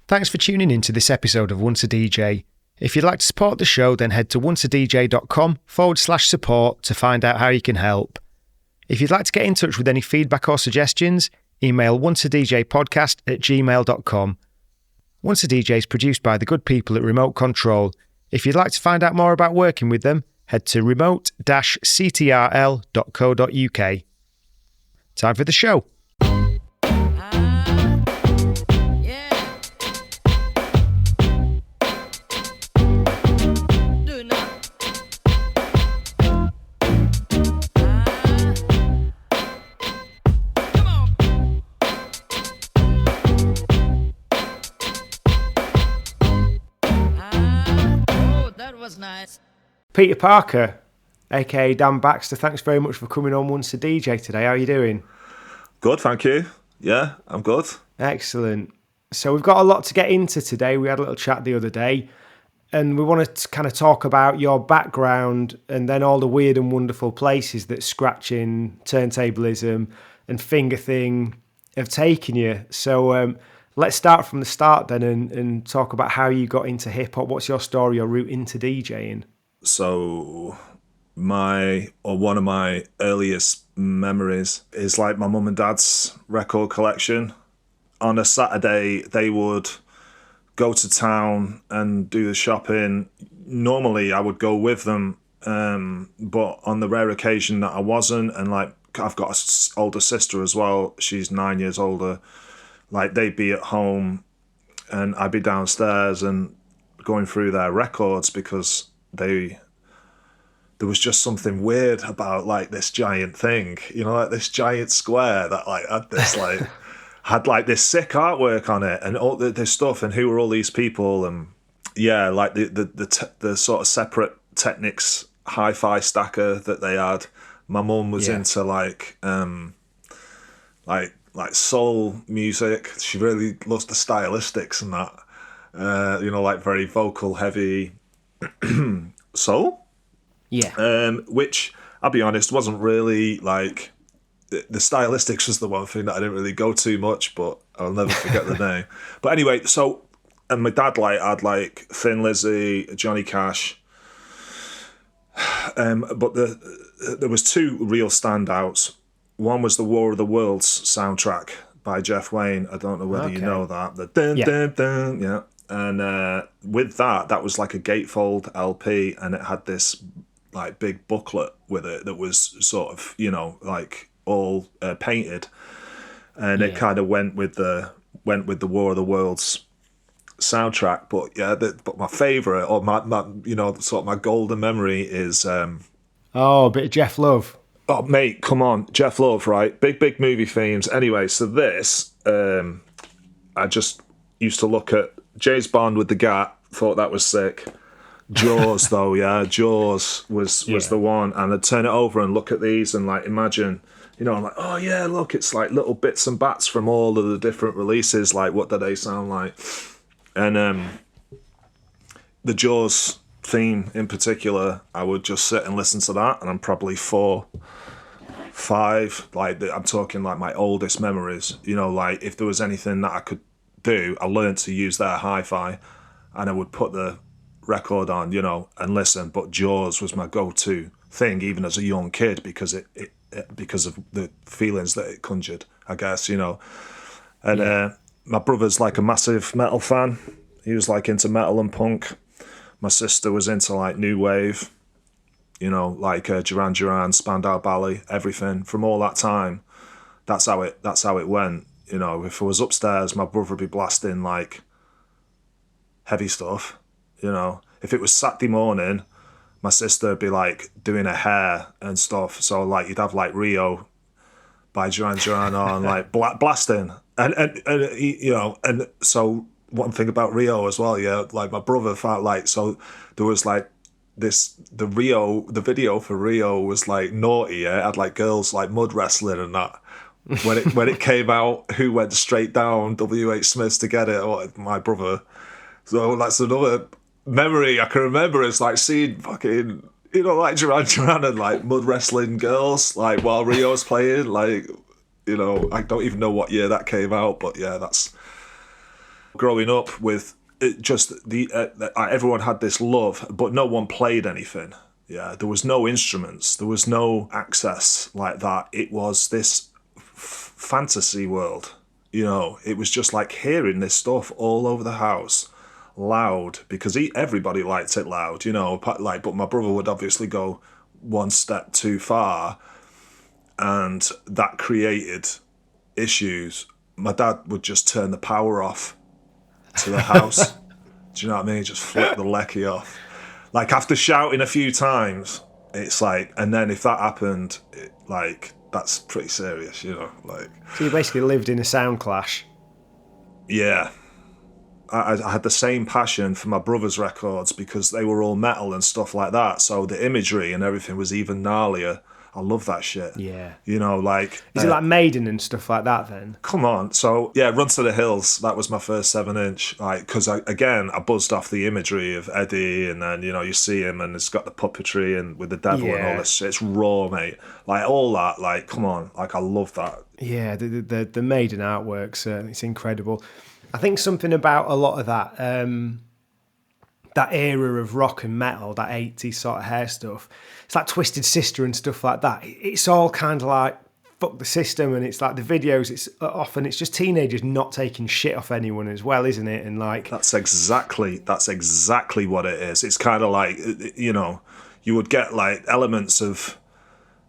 Thanks for tuning in to this episode of Once a DJ. If you'd like to support the show, then head to onceadj.com/support to find out how you can help. If you'd like to get in touch with any feedback or suggestions, email onceadjpodcast@gmail.com. Once a DJ is produced by the good people at Remote Control. If you'd like to find out more about working with them, head to remote-ctrl.co.uk. Time for the show. Nice. Peter Parker, aka Dan Baxter, thanks very much for coming on Once a DJ today. How are you doing? Good, thank you. Yeah, I'm good. Excellent. So we've got a lot to get into today. We had a little chat the other day, and we want to kind of talk about your background and then all the weird and wonderful places that scratching, turntablism and Fingathing have taken you. So let's start from the start then and talk about how you got into hip-hop. What's your story or route into DJing? So one of my earliest memories is like my mum and dad's record collection. On a Saturday, they would go to town and do the shopping. Normally, I would go with them, but on the rare occasion that I wasn't, and like I've got an older sister as well, she's 9 years older, like they'd be at home and I'd be downstairs and going through their records because there was just something weird about like this giant thing, like this giant square that like had this like had like this sick artwork on it and all this stuff, and who were all these people, and yeah, like the sort of separate Technics hi-fi stacker that they had. My mum was into like soul music. She really loves the stylistics and that, like very vocal heavy soul. Yeah. Which I'll be honest, wasn't really like the stylistics was the one thing that I didn't really go too much, but I'll never forget the name. But anyway, and my dad had like Thin Lizzy, Johnny Cash. But there was two real standouts. One was the War of the Worlds soundtrack by Jeff Wayne. I don't know whether you know that. The dun, dun, dun, yeah. And with that was like a gatefold LP, and it had this like big booklet with it that was sort of, like all painted, and it kind of went with the War of the Worlds soundtrack. But but my favorite, or my sort of my golden memory is a bit of Jeff Love. Oh, mate, come on. Jeff Love, right? Big movie themes. Anyway, so this, I just used to look at James Bond with the Gat, thought that was sick. Jaws, though, yeah. Jaws was the one. And I'd turn it over and look at these and, like, imagine, I'm like, oh, yeah, look, it's like little bits and bats from all of the different releases. Like, what do they sound like? And the Jaws theme in particular, I would just sit and listen to that, and I'm probably 4, 5, like I'm talking like my oldest memories, like if there was anything that I could do, I learned to use their hi-fi, and I would put the record on, and listen. But Jaws was my go-to thing, even as a young kid, because it because of the feelings that it conjured, I guess, and my brother's like a massive metal fan. He was like into metal and punk. My sister was into like new wave, like Duran Duran, Spandau Ballet, everything from all that time. That's how it went. If I was upstairs, my brother would be blasting like heavy stuff. If it was Saturday morning, my sister would be like doing her hair and stuff. So like you'd have like Rio by Duran Duran on, like blasting, and so. One thing about Rio as well, like my brother felt like, so there was like the video for Rio was like naughty, it had like girls like mud wrestling and that. When it came out, who went straight down? WH Smiths to get it, or my brother. So that's another memory I can remember, is like seeing fucking, like Duran Duran and like mud wrestling girls, like while Rio's playing, like, I don't even know what year that came out, but yeah, growing up with just everyone had this love, but no one played anything. Yeah, there was no instruments, there was no access like that. It was this fantasy world, it was just like hearing this stuff all over the house, loud, because everybody liked it loud, but my brother would obviously go one step too far, and that created issues. My dad would just turn the power off to the house. Do you know what I mean? Just flip the lecky off. Like, after shouting a few times, it's like, and then if that happened, that's pretty serious, like. So you basically lived in a sound clash. Yeah. I had the same passion for my brother's records because they were all metal and stuff like that. So the imagery and everything was even gnarlier. I love that shit. Yeah. Is it like Maiden and stuff like that then? Come on. So, yeah, Run to the Hills, that was my first 7-inch. Because, I buzzed off the imagery of Eddie, and then, you see him and it's got the puppetry and with the devil and all this shit. It's raw, mate. All that, come on. I love that. Yeah, the Maiden artworks, it's incredible. I think something about a lot of that era of rock and metal, that 80s sort of hair stuff, it's like Twisted Sister and stuff like that. It's all kind of like fuck the system, and it's like the videos, it's just teenagers not taking shit off anyone as well, isn't it? And that's exactly what it is. It's kind of like, you would get elements of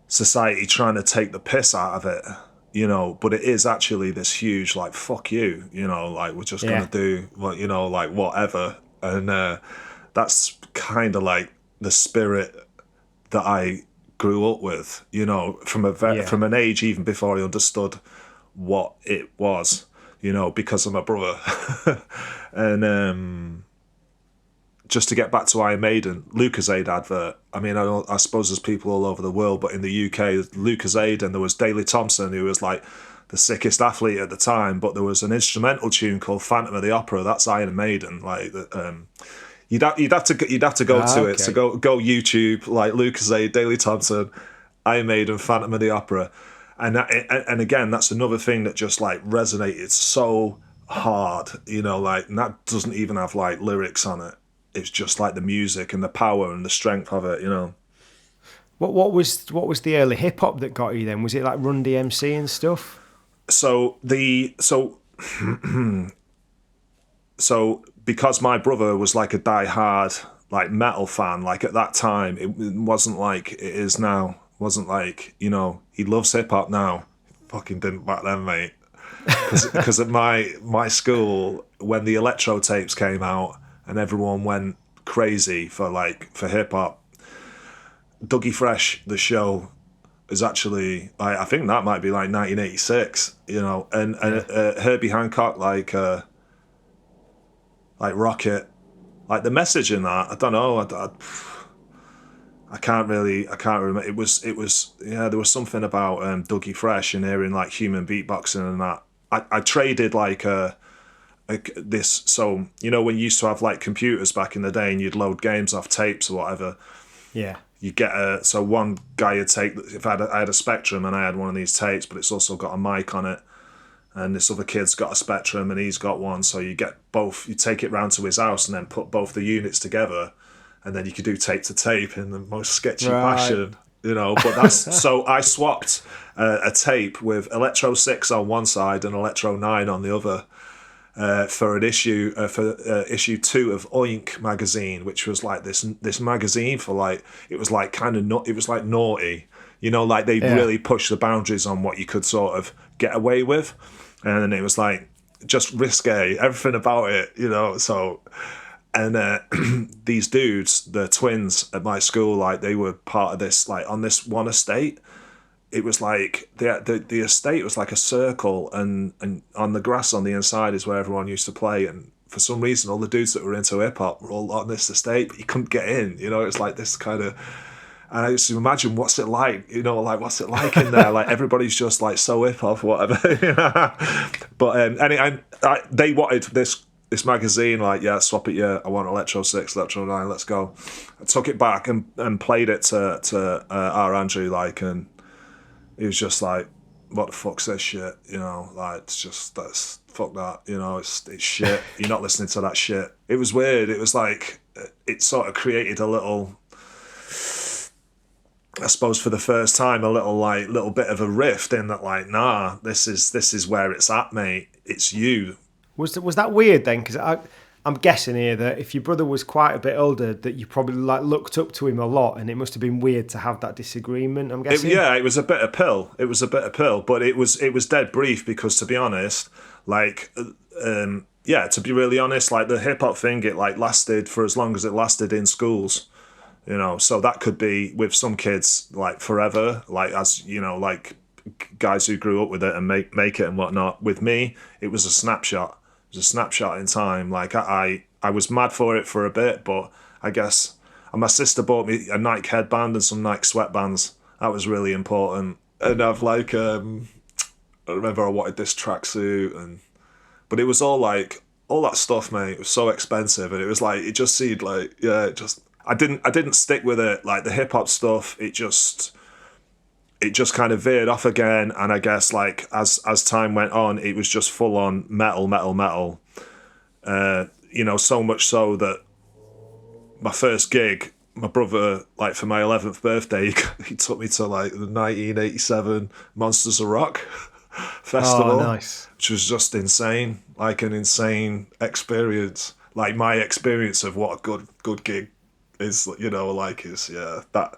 society trying to take the piss out of it, but it is actually this huge fuck you, we're just gonna do what, whatever. And that's kind of the spirit that I grew up with, from an age even before I understood what it was, because of my brother. And just to get back to Iron Maiden, Lucozade advert. I mean, I suppose there's people all over the world, but in the UK, Lucozade, and there was Daley Thompson, who was the sickest athlete at the time, but there was an instrumental tune called Phantom of the Opera. That's Iron Maiden. You'd have to go to it. So go YouTube, Lucozade, Daley Thompson, Iron Maiden, Phantom of the Opera, and again, that's another thing that just resonated so hard. And that doesn't even have lyrics on it. It's just the music and the power and the strength of it. What was the early hip hop that got you then? Was it Run DMC and stuff? So because my brother was a die-hard metal fan, at that time it wasn't like it is now. It wasn't he loves hip hop now. Fucking didn't back then, mate. Because at my school, when the electro tapes came out and everyone went crazy for hip hop, Dougie Fresh, the show, is actually I think that might be 1986, and Herbie Hancock, Rocket, the message in that, I don't know, I can't remember. It was there was something about Dougie Fresh and hearing human beatboxing and that. I traded this, so when you used to have computers back in the day and you'd load games off tapes or whatever. Yeah. You get so one guy would take, if I had a Spectrum and I had one of these tapes, but it's also got a mic on it, and this other kid's got a Spectrum and he's got one, so you get both, you take it round to his house and then put both the units together, and then you could do tape to tape in the most sketchy fashion, but that's so I swapped a tape with Electro 6 on one side and Electro 9 on the other, for an issue issue 2 of Oink magazine, which was this magazine for it was it was naughty, they really pushed the boundaries on what you could sort of get away with, and it was just risque, everything about it, so. And these dudes, the twins at my school, they were part of this, on this one estate. It was the estate was a circle, and on the grass on the inside is where everyone used to play. And for some reason, all the dudes that were into hip hop were all on this estate, but you couldn't get in. It's this kind of. And I used to imagine what's it like, what's it like in there? Everybody's just so hip hop, whatever. But they wanted this magazine, swap it, I want Electro 6, Electro 9, let's go. I took it back and played it to our Andrew, and he was just what the fuck's this shit, it's just, that's fuck that, you know, it's shit. You're not listening to that shit. It was weird. It was like, it sort of created a little, I suppose for the first time, a little bit of a rift in that, like, nah, this is where it's at, mate. It's you. Was that weird then? Because I'm guessing here that if your brother was quite a bit older, that you probably like looked up to him a lot, and it must have been weird to have that disagreement. I'm guessing. It was a bit of pill. But it was dead brief because, to be honest, like, to be really honest, like the hip hop thing, it like lasted for as long as it lasted in schools. You know, so that could be with some kids like forever, like, as you know, like guys who grew up with it and make it and whatnot. With me, it was a snapshot. It was a snapshot in time. Like I was mad for it for a bit, but I guess, and my sister bought me a Nike headband and some Nike sweatbands. That was really important. And I've like, I remember I wanted this tracksuit, but it was all like all that stuff, mate. It was so expensive, and it was like, it just seemed like, yeah, it just. I didn't stick with it, like the hip hop stuff. It just kind of veered off again, and I guess like as time went on, it was just full on metal. You know, so much so that my first gig, my brother, like for my 11th birthday, he took me to like the 1987 Monsters of Rock festival. Oh, nice. Which was just insane, like an insane experience. Like my experience of what a good gig is, you know, like is that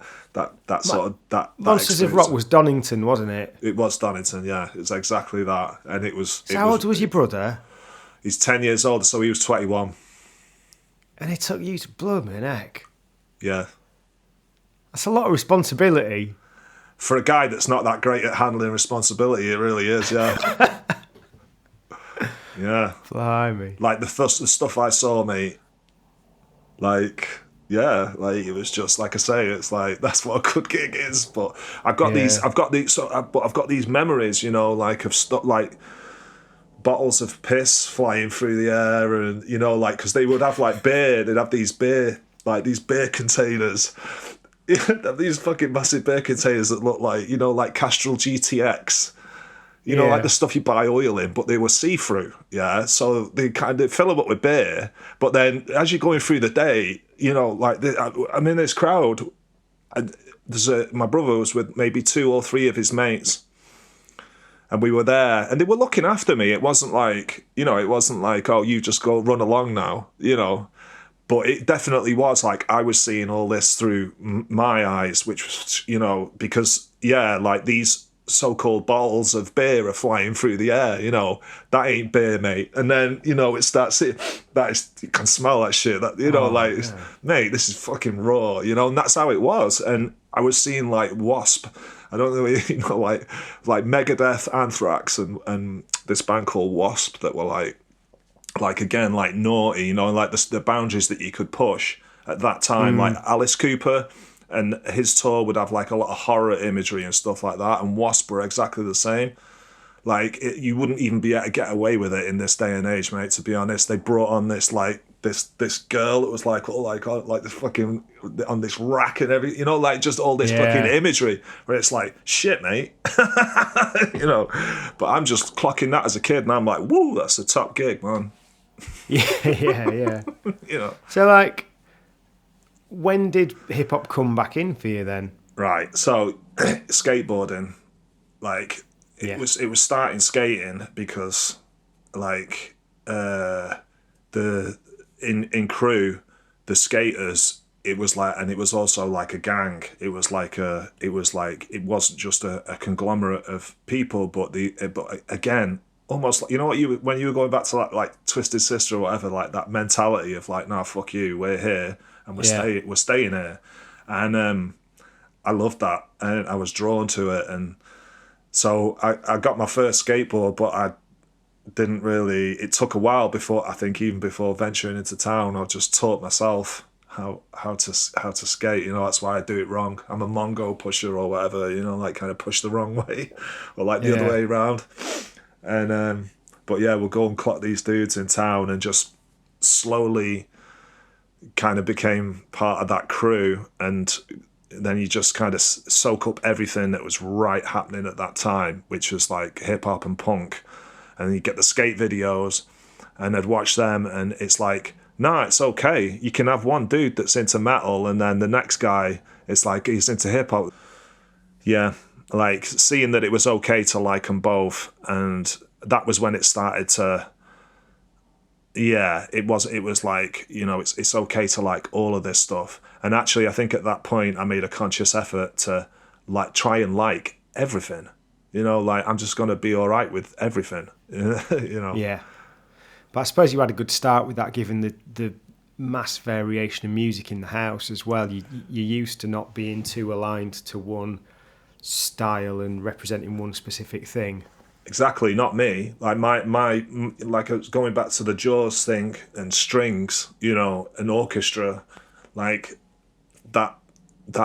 sort of that Monsters of Rock was Donington, wasn't it? It was Donington, yeah. It was exactly that, and it was. So how old was your brother? He's 10 years older, so he was 21. And it took you to blow me neck. Yeah, that's a lot of responsibility for a guy that's not that great at handling responsibility. It really is, yeah. Yeah, blimey. Like the stuff I saw, mate. Like. Yeah, like it was just like I say, it's like that's what a good gig is. But I've got these memories, you know, like of stuff like bottles of piss flying through the air, and you know, like because they would have like beer, they'd have these beer containers, these fucking massive beer containers that look like, you know, like Castrol GTX. You know, like the stuff you buy oil in, but they were see-through, yeah? So they kind of fill them up with beer, but then as you're going through the day, you know, like, I'm in this crowd, and my brother was with maybe 2 or 3 of his mates, and we were there, and they were looking after me. It wasn't like, oh, you just go run along now, you know? But it definitely was like I was seeing all this through my eyes, which was, you know, because, yeah, like these so-called bottles of beer are flying through the air, you know, that ain't beer, mate. And then, you know, it starts, you can smell that shit, that, you know, mate, this is fucking raw, you know, and that's how it was. And I was seeing like Wasp, I don't know, you know, like Megadeth, Anthrax, and this band called Wasp that were like again, like naughty, you know, like the boundaries that you could push at that time, like Alice Cooper. And his tour would have like a lot of horror imagery and stuff like that. And Wasp were exactly the same. Like you wouldn't even be able to get away with it in this day and age, mate. To be honest, they brought on this like this girl that was like this fucking on this rack and everything, you know, like just all this fucking imagery where it's like shit, mate. You know. But I'm just clocking that as a kid, and I'm like, woo, that's a top gig, man. Yeah. You know. So like, when did hip hop come back in for you then? Right, so skateboarding, like it was starting skating because like in crew, the skaters, it was like, and it was also like a gang. It wasn't just a conglomerate of people, but again, almost like, you know what, when you were going back to like Twisted Sister or whatever, like that mentality of like, nah, fuck you, we're here. And we're staying here, and I loved that, and I was drawn to it, and so I got my first skateboard, but I didn't really. It took a while before, I think, even before venturing into town, I just taught myself how to skate. You know, that's why I do it wrong. I'm a Mongo pusher or whatever. You know, like kind of push the wrong way, or like the other way around, and but yeah, we'll go and clock these dudes in town, and just slowly kind of became part of that crew, and then you just kind of soak up everything that was happening at that time, which was like hip hop and punk, and you get the skate videos, and I'd watch them, and it's like, nah, it's okay. You can have one dude that's into metal, and then the next guy, it's like he's into hip hop. Yeah, like seeing that it was okay to like them both, and that was when it started to. Yeah, it was like, it's okay to like all of this stuff. And actually, I think at that point I made a conscious effort to like try and like everything. Like I'm just gonna be all right with everything. Yeah. But I suppose you had a good start with that, given the mass variation of music in the house as well. You're used to not being too aligned to one style and representing one specific thing. Exactly, not me. Like my like I was going back to the Jaws thing and strings, an orchestra, like that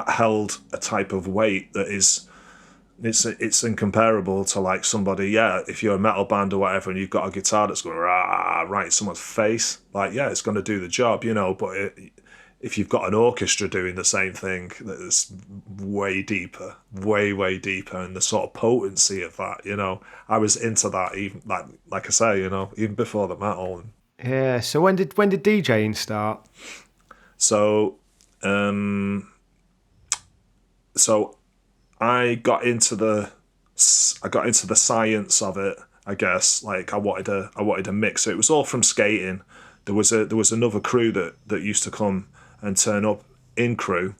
held a type of weight that is, it's incomparable to like somebody. Yeah, if you're a metal band or whatever, and you've got a guitar that's going right in someone's face, like yeah, it's going to do the job, But if you've got an orchestra doing the same thing, that's way deeper, way deeper, and the sort of potency of that, I was into that even like I say, even before the metal. Yeah. So when did DJing start? So, so I got into the science of it. I guess like I wanted to mix it. It was all from skating. There was another crew that used to come and turn up in Crewe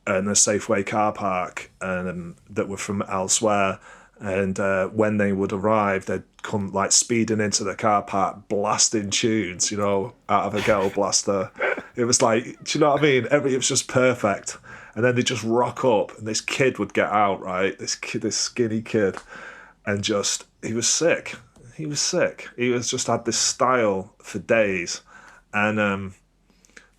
in a Safeway car park, and that were from elsewhere. And when they would arrive, they'd come like speeding into the car park, blasting tunes, out of a ghetto blaster. It was like, do you know what I mean? It was just perfect. And then they just rock up, and this kid would get out, right? This skinny kid, and just he was sick. He was just had this style for days, and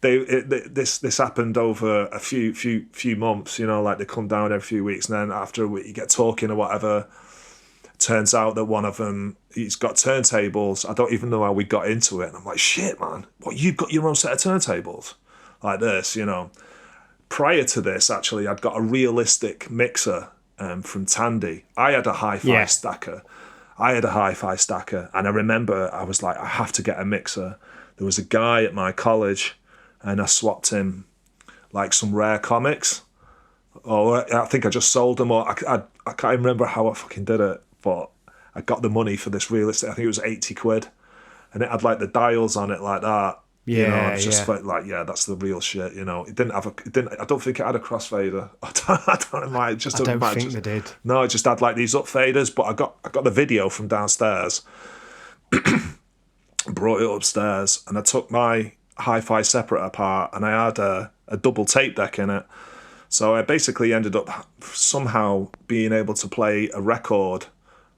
this happened over a few months. Like they come down every few weeks, and then after a week you get talking or whatever. Turns out that one of them, he's got turntables. I don't even know how we got into it. And I'm like, shit, man, what, you've got your own set of turntables like this, Prior to this, actually, I'd got a realistic mixer from Tandy. I had a hi-fi stacker. And I remember I was like, I have to get a mixer. There was a guy at my college, and I swapped him like some rare comics. Or I think I just sold them, or I can't remember how I fucking did it, but I got the money for this realistic. I think it was 80 quid, and it had like the dials on it like that. I was just like, yeah, that's the real shit. It didn't have I don't think it had a crossfader. I don't think they did. No, it just had like these up faders. But I got the video from downstairs, brought it upstairs, and I took my hi-fi separator apart, and I had a double tape deck in it. So I basically ended up somehow being able to play a record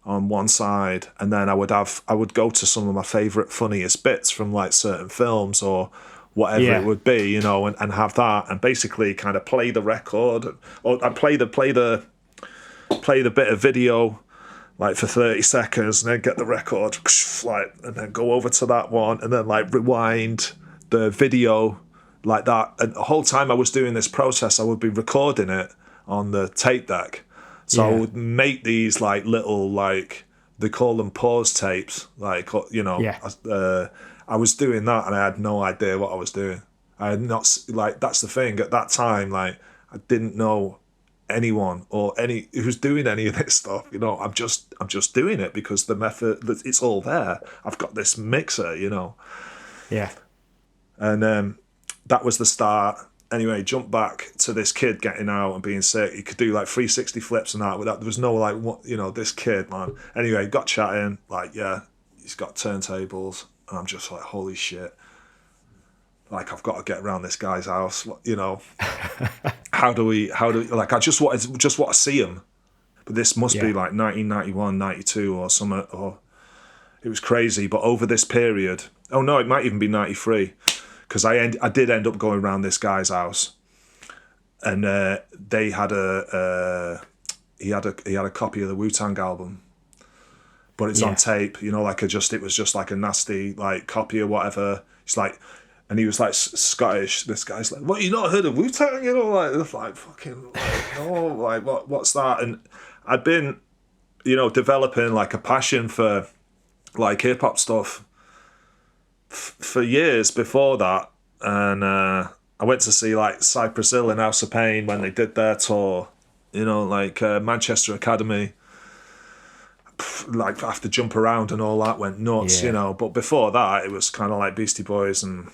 on one side, and then I would go to some of my favourite funniest bits from like certain films or whatever it would be, and have that, and basically kind of play the record, or I'd play the bit of video like for 30 seconds, and then get the record like, and then go over to that one, and then like rewind the video like that. And the whole time I was doing this process, I would be recording it on the tape deck. So I would make these like little, like they call them pause tapes, like I was doing that, and I had no idea what I was doing. I had not, like, that's the thing at that time, like I didn't know anyone or who's doing any of this stuff. I'm just doing it because the method, it's all there. I've got this mixer, and that was the start. Anyway, jump back to this kid getting out and being sick. He could do like 360 flips and that without, there was no like, what, this kid, man. Anyway, got chatting, like, yeah, he's got turntables. And I'm just like, holy shit. Like, I've got to get around this guy's house, how do we, like, I just want to see him. But this must be like 1991, 92 or something, or it was crazy. But over this period, oh no, it might even be 93. Because I did end up going around this guy's house, and they had he had a copy of the Wu-Tang album, but it's on tape, like it was just like a nasty like copy or whatever. It's like, and he was like Scottish. This guy's like, "What, you not heard of Wu-Tang?" Like fucking like, no, like what's that? And I'd been, developing like a passion for like hip hop stuff for years before that, and I went to see like Cypress Hill and House of Pain when they did their tour. You know, like Manchester Academy. Like have to jump around and all that went nuts, Yeah. you know. But before that, it was kind of like Beastie Boys and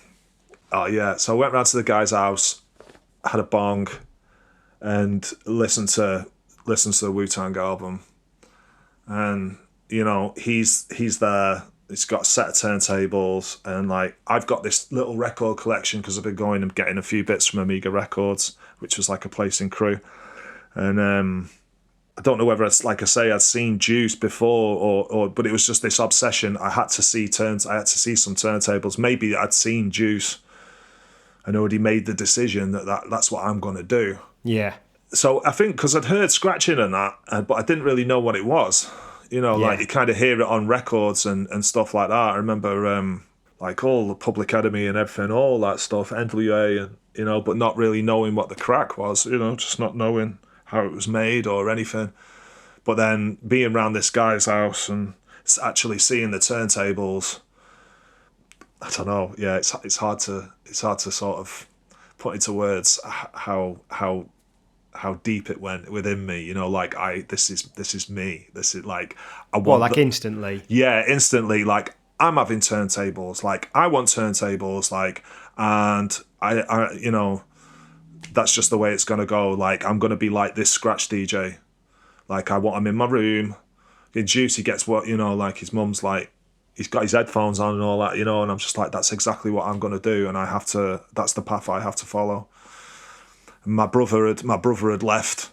oh yeah. So I went round to the guy's house, had a bong, and listened to the Wu-Tang album. And you know, he's there. He's got a set of turntables, and like I've got this little record collection because I've been going and getting a few bits from Amiga Records, which was like a place in Crewe. And I don't know whether it's like I say I'd seen Juice before or but it was just this obsession. I had to see some turntables. Maybe I'd seen Juice and already made the decision that's what I'm going to do. Yeah. So I think because I'd heard scratching and that, but I didn't really know what it was. You know, like you kind of hear it on records and stuff like that. I remember like all the Public Enemy and everything, all that stuff, NWA, and you know, but not really knowing what the crack was. You know, just not knowing how it was made or anything. But then being around this guy's house and actually seeing the turntables, I don't know. Yeah, it's hard to sort of put into words how deep it went within me. You know, like this is me. This is like I want. Well, like instantly. Yeah, instantly. Like I'm having turntables. Like I want turntables. Like and I you know. That's just the way it's going to go. Like, I'm going to be like this scratch DJ. Like, I want him in my room. In Juice, he gets what, you know, like his mum's like, he's got his headphones on and all that, you know, and I'm just like, that's exactly what I'm going to do. And that's the path I have to follow. And my brother had left.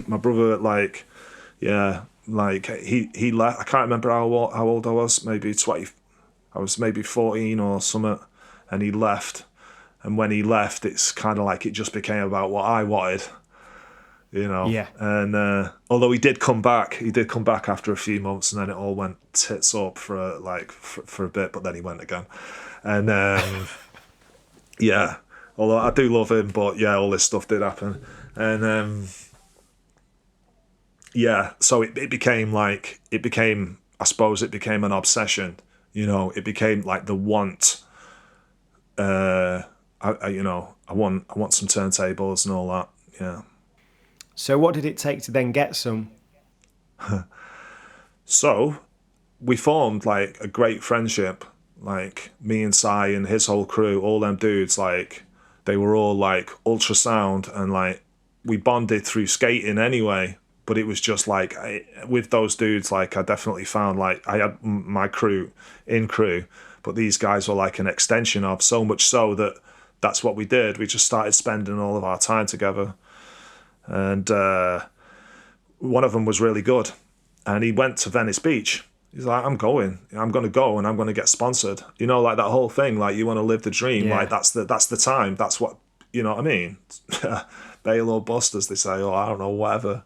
My brother, like, yeah, like he left. I can't remember how old I was, maybe 20. I was maybe 14 or something. And he left. And when he left, it's kind of like it just became about what I wanted, you know. Yeah. And although he did come back after a few months, and then it all went tits up for a bit, but then he went again. And yeah, although I do love him, but yeah, all this stuff did happen. And yeah, so it became, I suppose it became an obsession, you know. It became like the want. I want some turntables and all that. Yeah. So what did it take to then get some? So we formed like a great friendship. Like me and Sai and his whole crew, all them dudes, like they were all like ultrasound, and like we bonded through skating anyway. But it was just like with those dudes, like I definitely found like I had my crew in Crewe, but these guys were like an extension of, so much so that that's what we did. We just started spending all of our time together. And one of them was really good. And he went to Venice Beach. He's like, I'm going to go and I'm going to get sponsored. You know, like that whole thing, like you want to live the dream. Yeah. Like that's the time. That's what, you know what I mean? Bail or bust, as they say, or I don't know, whatever.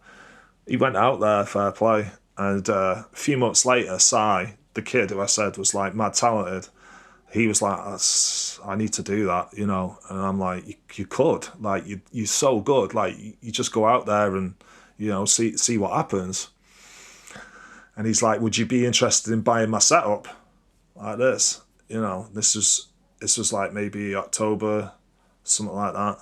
He went out there, fair play. And a few months later, Sai, the kid who I said was like mad talented, he was like, I need to do that, you know. And I'm like, you could, like, you're so good, like, you just go out there and, you know, see what happens. And he's like, would you be interested in buying my setup like this? You know, this was like maybe October, something like that.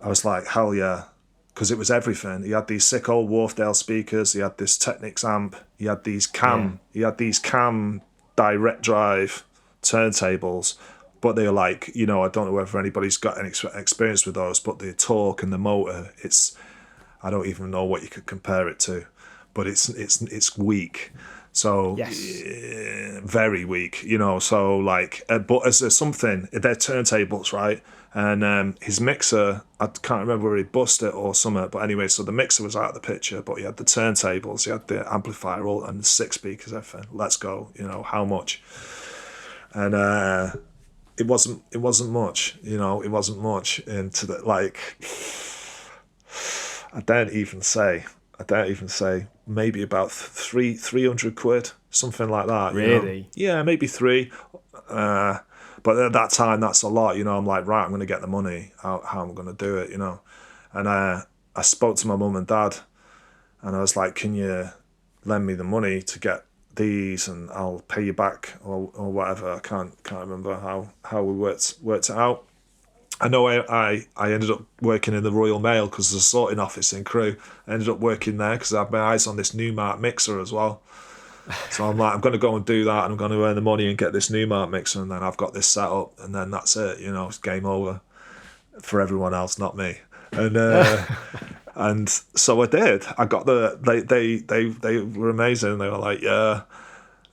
I was like, hell yeah, because it was everything. He had these sick old Wharfdale speakers. He had this Technics amp. He had these cam direct drive turntables, but they're like, you know, I don't know whether anybody's got any experience with those, but the torque and the motor, I don't even know what you could compare it to, but it's weak. So Yes. very weak, you know. So like, but as something, they're turntables, right? And his mixer, I can't remember where he bust it or something, but anyway, so the mixer was out of the picture, but he had the turntables, he had the amplifier, all and the 6 speakers, everything. Let's go, you know, how much? And it wasn't much, you know. It wasn't much into the, like, I don't even say maybe about 300 quid, something like that. Really? You know? Yeah, maybe 3. But at that time, that's a lot, you know. I'm like, right, I'm going to get the money. How am I going to do it, you know? And I spoke to my mum and dad, and I was like, can you lend me the money to get these and I'll pay you back or whatever. I can't remember how we worked it out. I know I ended up working in the Royal Mail because there's a sorting office in Crewe. I ended up working there because I had my eyes on this Newmark mixer as well. So I'm like, I'm going to go and do that, and I'm going to earn the money and get this Newmark mixer, and then I've got this set up, and then that's it. It's game over for everyone else, not me. And and so I did. I got they were amazing. They were like, yeah.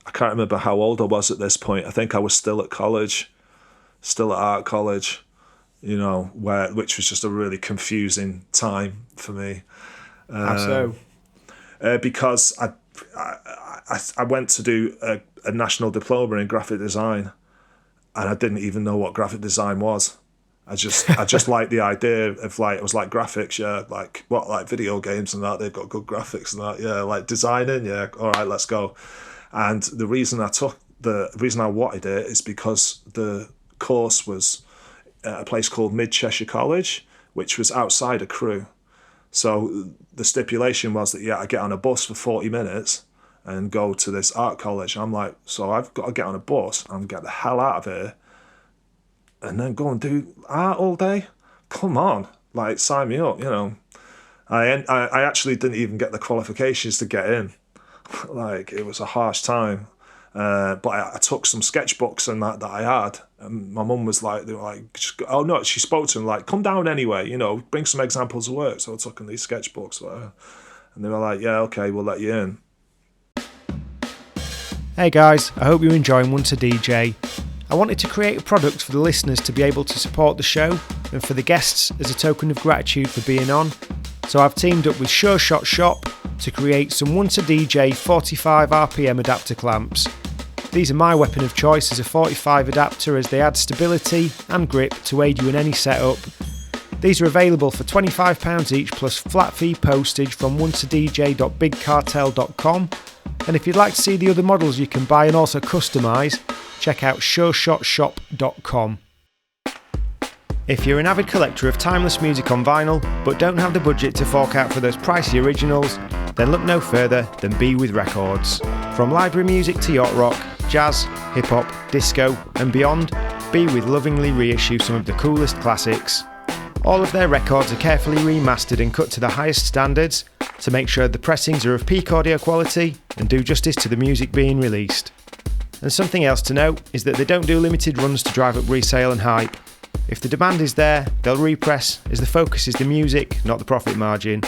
I can't remember how old I was at this point. I think I was still at art college. Which was just a really confusing time for me. How so? Because I went to do a national diploma in graphic design, and I didn't even know what graphic design was. I just liked the idea of it was like graphics, yeah, like video games and that, they've got good graphics and that, yeah, like designing, yeah, all right, let's go. And the reason I wanted it is because the course was at a place called Mid Cheshire College, which was outside of Crewe. So the stipulation was that I get on a bus for 40 minutes and go to this art college. I'm like, so I've got to get on a bus and get the hell out of here and then go and do art all day? Come on, sign me up, I actually didn't even get the qualifications to get in. It was a harsh time. But I took some sketchbooks and that I had, and my mum was like, they were like, oh no, she spoke to him come down anyway, bring some examples of work. So I took in these sketchbooks, and they were like, yeah, okay, we'll let you in. Hey guys, I hope you're enjoying Want to DJ. I wanted to create a product for the listeners to be able to support the show, and for the guests as a token of gratitude for being on. So I've teamed up with Sure Shot Shop to create some Want to DJ 45 RPM adapter clamps. These are my weapon of choice as a 45 adapter, as they add stability and grip to aid you in any setup. These are available for £25 each plus flat fee postage from wantodj.bigcartel.com, and if you'd like to see the other models you can buy and also customise, check out sureshotshop.com. If you're an avid collector of timeless music on vinyl but don't have the budget to fork out for those pricey originals, then look no further than Be With Records. From library music to yacht rock, jazz, hip-hop, disco and beyond, Be With lovingly reissue some of the coolest classics. All of their records are carefully remastered and cut to the highest standards to make sure the pressings are of peak audio quality and do justice to the music being released. And something else to note is that they don't do limited runs to drive up resale and hype. If the demand is there, they'll repress, as the focus is the music, not the profit margin.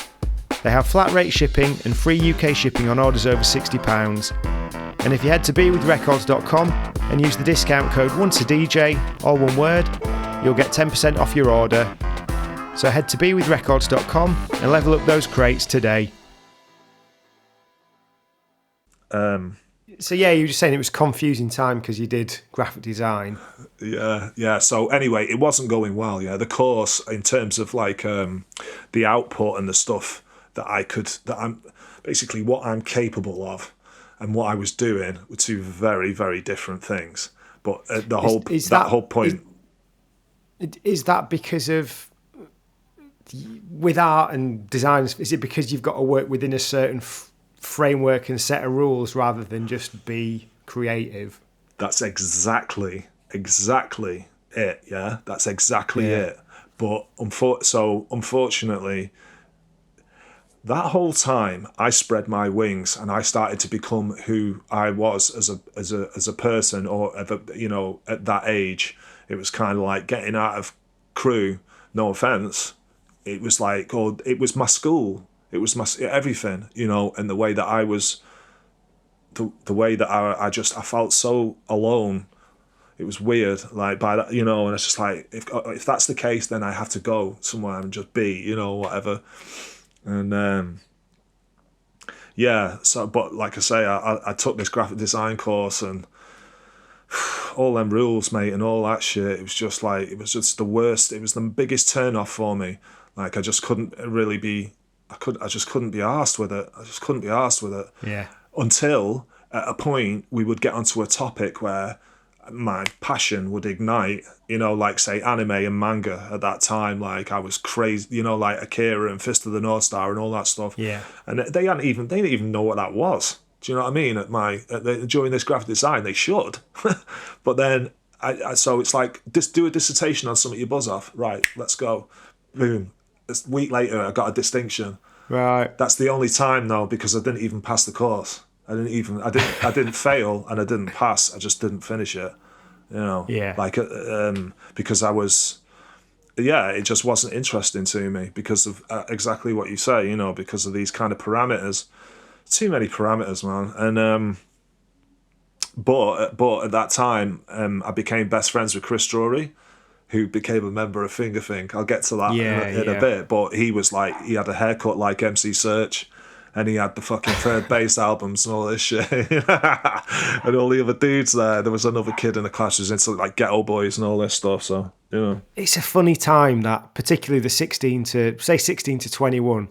They have flat rate shipping and free UK shipping on orders over £60. And if you head to bewithrecords.com and use the discount code ONCEADJ, all one word, you'll get 10% off your order. So head to bewithrecords.com and level up those crates today. So yeah, you were just saying it was a confusing time because you did graphic design. Yeah. So anyway, it wasn't going well. Yeah, the course in terms of the output and the stuff that I'm basically what I'm capable of and what I was doing were two very, very different things. But the whole point is that because of with art and design? Is it because you've got to work within a certain framework and set of rules rather than just be creative? That's exactly it. Yeah, that's exactly it. But unfortunately, that whole time I spread my wings and I started to become who I was as a person, or at that age. It was kind of like getting out of Crewe. No offense, it was it was my school. It was my everything, and the way that I was, the way that I felt so alone. It was weird, by that, and it's just if that's the case, then I have to go somewhere and just be, whatever. And so, but like I say, I took this graphic design course and all them rules, mate, and all that shit. It was just it was just the worst. It was the biggest turn off for me. I just couldn't really be. I just couldn't be arsed with it. Yeah. Until at a point we would get onto a topic where my passion would ignite, say anime and manga at that time. I was crazy, Akira and Fist of the North Star and all that stuff. Yeah. And they didn't even know what that was. Do you know what I mean? During this graphic design, they should. But then, so it's like, just do a dissertation on something you buzz off. Right, let's go. Boom. A week later, I got a distinction. Right. That's the only time though, because I didn't even pass the course. I didn't fail and I didn't pass. I just didn't finish it. You know, Yeah. like because I was, it just wasn't interesting to me because of exactly what you say. You know, because of these kind of parameters. Too many parameters, man. And but at that time, I became best friends with Chris Drury, who became a member of Fingathing. I'll get to that in a bit. But he was like, he had a haircut like MC Search, and he had the fucking Third Base albums and all this shit. And all the other dudes there. There was another kid in the class who was into like Ghetto Boys and all this stuff. So, yeah. It's a funny time, that, particularly the 16 to 21.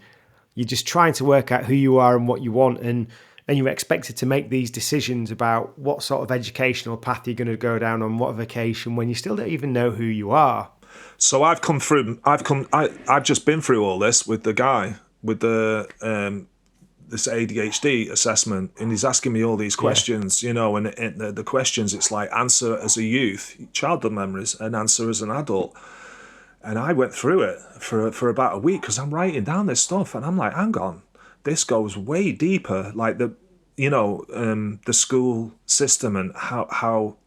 You're just trying to work out who you are and what you want, and you're expected to make these decisions about what sort of educational path you're going to go down on what vacation when you still don't even know who you are. So I've just been through all this with the guy with the this ADHD assessment, and he's asking me all these questions, you know, and the questions, it's like answer as a youth, childhood memories, and answer as an adult. And I went through it for about a week because I'm writing down this stuff, and I'm like, hang on, this goes way deeper, like the school system and how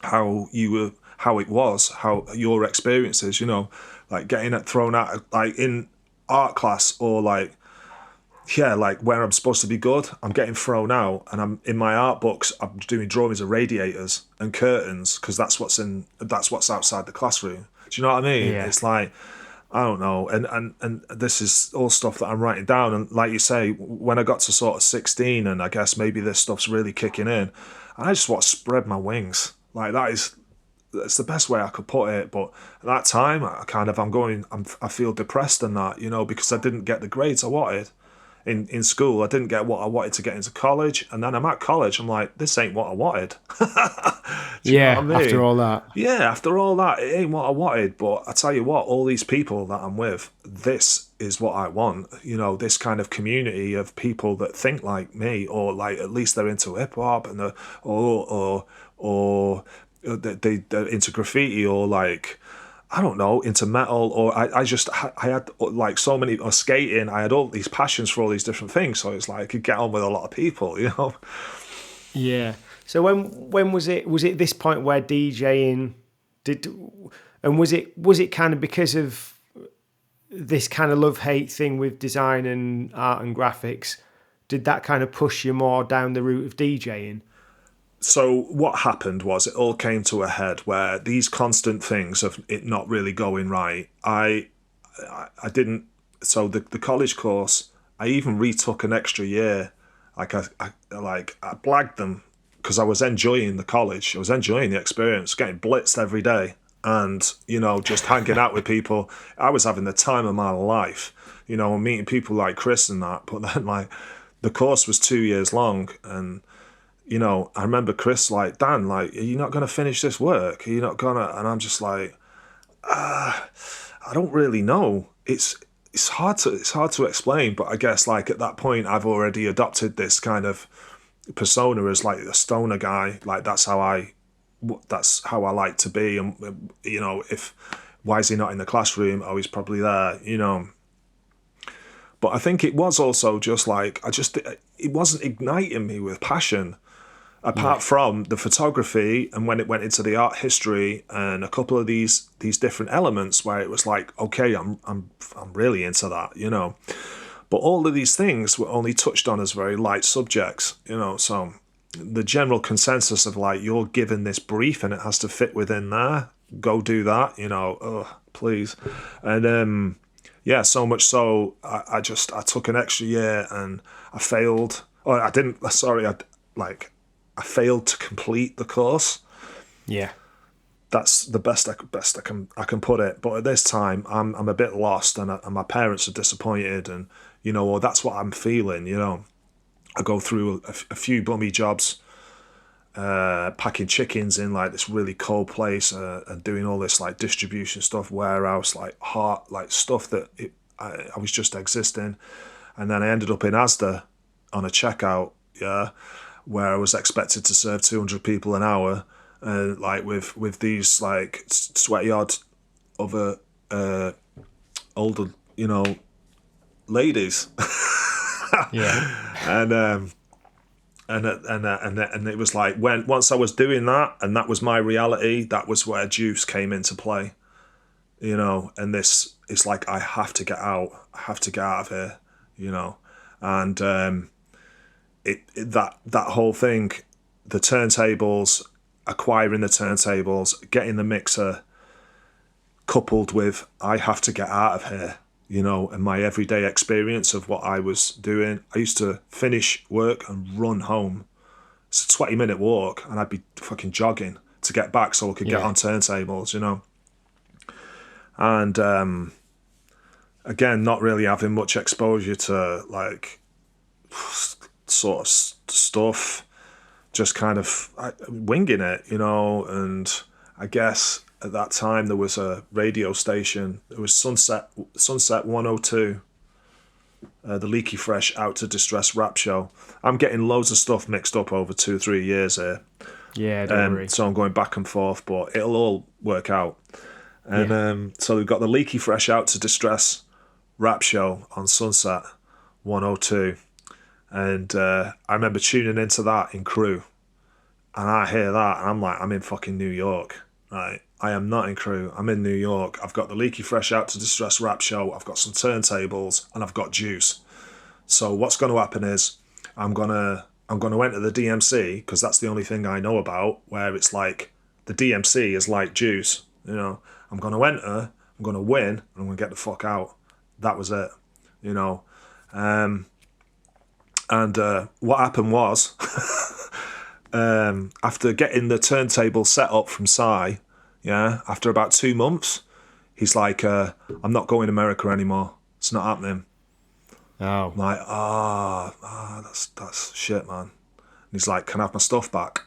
it was, how your experiences, you know, like getting it thrown out, like in art class or like where I'm supposed to be good, I'm getting thrown out, and I'm in my art books, I'm doing drawings of radiators and curtains because that's what's outside the classroom. Do you know what I mean? Yeah. It's like, I don't know, and this is all stuff that I'm writing down, and like you say, when I got to sort of 16, and I guess maybe this stuff's really kicking in, I just want to spread my wings. Like that's the best way I could put it. But at that time, I feel depressed and that, you know, because I didn't get the grades I wanted in school. I didn't get what I wanted to get into college, and then I'm at college, I'm like, this ain't what I wanted. Do you know what I mean? After all that. Yeah, after all that, it ain't what I wanted. But I tell you what, all these people that I'm with, this is what I want. You know, this kind of community of people that think like me, or like at least they're into hip hop, and they're into graffiti, or like, I don't know, into metal, or I had like so many, or skating. I had all these passions for all these different things, so it's like I could get on with a lot of people, you know. Yeah. So when was it? Was it this point where DJing and was it kind of because of this kind of love-hate thing with design and art and graphics? Did that kind of push you more down the route of DJing? So what happened was it all came to a head where these constant things of it not really going right. I didn't. So the college course, I even retook an extra year. Like I blagged them because I was enjoying the college. I was enjoying the experience, getting blitzed every day, and you know, just hanging out with people. I was having the time of my life, you know, and meeting people like Chris and that. But then like the course was 2 years long, and you know, I remember Chris like, Dan, like, are you not going to finish this work? Are you not going to? And I'm just like, I don't really know. It's hard to explain, but I guess like at that point I've already adopted this kind of persona as like a stoner guy. Like that's how I like to be. And you know, why is he not in the classroom? Oh, he's probably there, you know. But I think it was also just like, it wasn't igniting me with passion. Apart from the photography, and when it went into the art history and a couple of these different elements where it was like, okay, I'm really into that, you know. But all of these things were only touched on as very light subjects, you know. So the general consensus of like, you're given this brief and it has to fit within there, go do that, you know. Oh, please. And yeah, so much so I took an extra year and I failed. Or I didn't. Sorry, I failed to complete the course. Yeah, that's the best I can put it. But at this time, I'm a bit lost, and my parents are disappointed, and you know, well, that's what I'm feeling. You know, I go through a few bummy jobs, packing chickens in like this really cold place, and doing all this like distribution stuff, warehouse, like stuff that I was just existing, and then I ended up in Asda on a checkout. yeah, where I was expected to serve 200 people an hour, like with these like sweaty-odd other older, ladies. Yeah. And it was like once I was doing that, and that was my reality, that was where juice came into play, and this is like, I have to get out of here, and that whole thing, the turntables, acquiring the turntables, getting the mixer, coupled with I have to get out of here, and my everyday experience of what I was doing. I used to finish work and run home. It's a 20-minute walk, and I'd be fucking jogging to get back so I could get on turntables, And again, not really having much exposure to like sort of stuff, just kind of winging it, and I guess at that time there was a radio station. It was Sunset 102, the Leaky Fresh Out to Distress rap show. I'm getting loads of stuff mixed up over 2-3 years here. Yeah, don't worry. So I'm going back and forth, but it'll all work out. And so we've got the Leaky Fresh Out to Distress rap show on Sunset 102. And I remember tuning into that in Crewe. And I hear that, and I'm like, I'm in fucking New York, right? I am not in Crewe. I'm in New York. I've got the Leaky Fresh Out to Distress rap show. I've got some turntables, and I've got juice. So what's going to happen is I'm gonna enter the DMC, because that's the only thing I know about, where it's like the DMC is like juice. I'm going to enter, I'm going to win, and I'm going to get the fuck out. That was it. And what happened was, after getting the turntable set up from Si, after about 2 months, he's like, I'm not going to America anymore. It's not happening. Oh. I'm like, that's shit, man. And he's like, can I have my stuff back?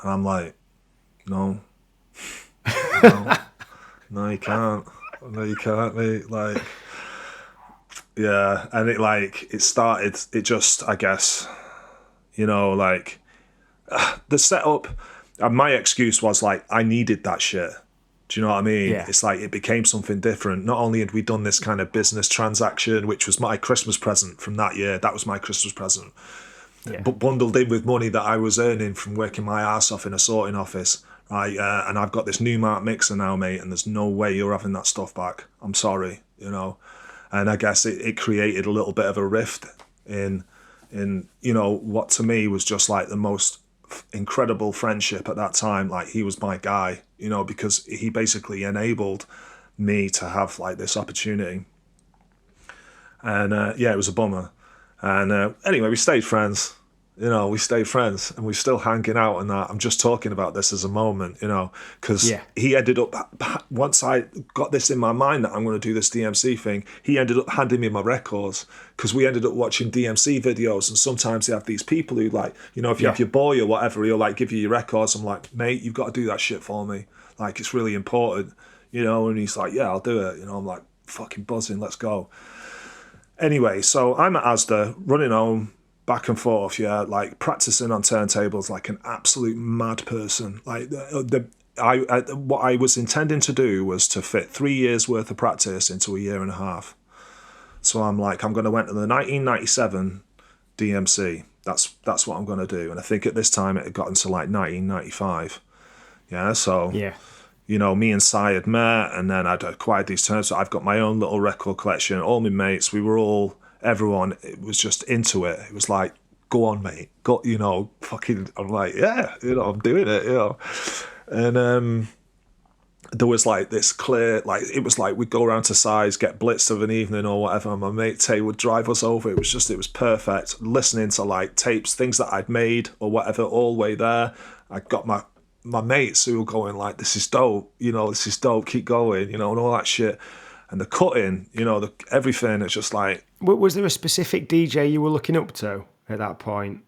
And I'm like, no, you can't. No, you can't, mate. Like, yeah, and it started, it just, I guess, like, the setup, my excuse was like, I needed that shit. Do you know what I mean? Yeah. It's like, it became something different. Not only had we done this kind of business transaction, which was my Christmas present from that year, that was my Christmas present, but bundled in with money that I was earning from working my ass off in a sorting office, right? And I've got this new Mark mixer now, mate, and there's no way you're having that stuff back. I'm sorry, And I guess it created a little bit of a rift in what to me was just like the most incredible friendship at that time. Like, he was my guy, because he basically enabled me to have like this opportunity. And it was a bummer. And anyway, we stayed friends. We stayed friends, and we're still hanging out and that. I'm just talking about this as a moment, because he ended up, once I got this in my mind that I'm going to do this DMC thing, he ended up handing me my records, because we ended up watching DMC videos, and sometimes they have these people who like, if you have your boy or whatever, he'll like give you your records. I'm like, mate, you've got to do that shit for me. Like, it's really important, and he's like, yeah, I'll do it. I'm like, fucking buzzing, let's go. Anyway, so I'm at Asda, running home, back and forth, like practicing on turntables like an absolute mad person. Like, what I was intending to do was to fit 3 years worth of practice into a year and a half. So I'm like, I'm going to enter the 1997 DMC. That's what I'm going to do. And I think at this time it had gotten to like 1995. So me and Si had met, and then I'd acquired these turns. So I've got my own little record collection. All my mates, everyone, it was just into it. It was like, go on, mate. Go, fucking, I'm like, yeah, I'm doing it, And there was like this clear, like, it was like we'd go around to Size, get blitzed of an evening or whatever, and my mate Tay would drive us over. It was perfect. Listening to like tapes, things that I'd made or whatever, all the way there. I got my mates who were going like, this is dope, this is dope, keep going, and all that shit. And the cutting, everything, it's just like... Was there a specific DJ you were looking up to at that point?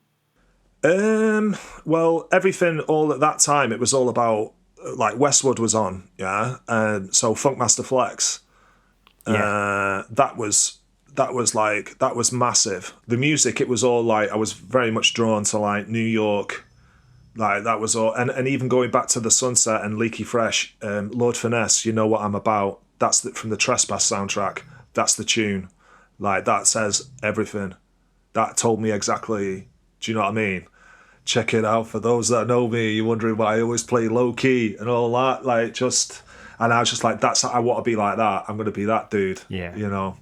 Well, everything, all at that time, it was all about, like, Westwood was on, and so Funkmaster Flex, that was that was massive. The music, it was all like, I was very much drawn to like New York. Like that was all, and even going back to the Sunset and Leaky Fresh, Lord Finesse, You Know What I'm About. That's from the Trespass soundtrack. That's the tune. Like that says everything. That told me exactly. Do you know what I mean? Check it out for those that know me. You're wondering why I always play low key and all that. Like just, and I was just like, I want to be like that. I'm gonna be that dude. Yeah. You know.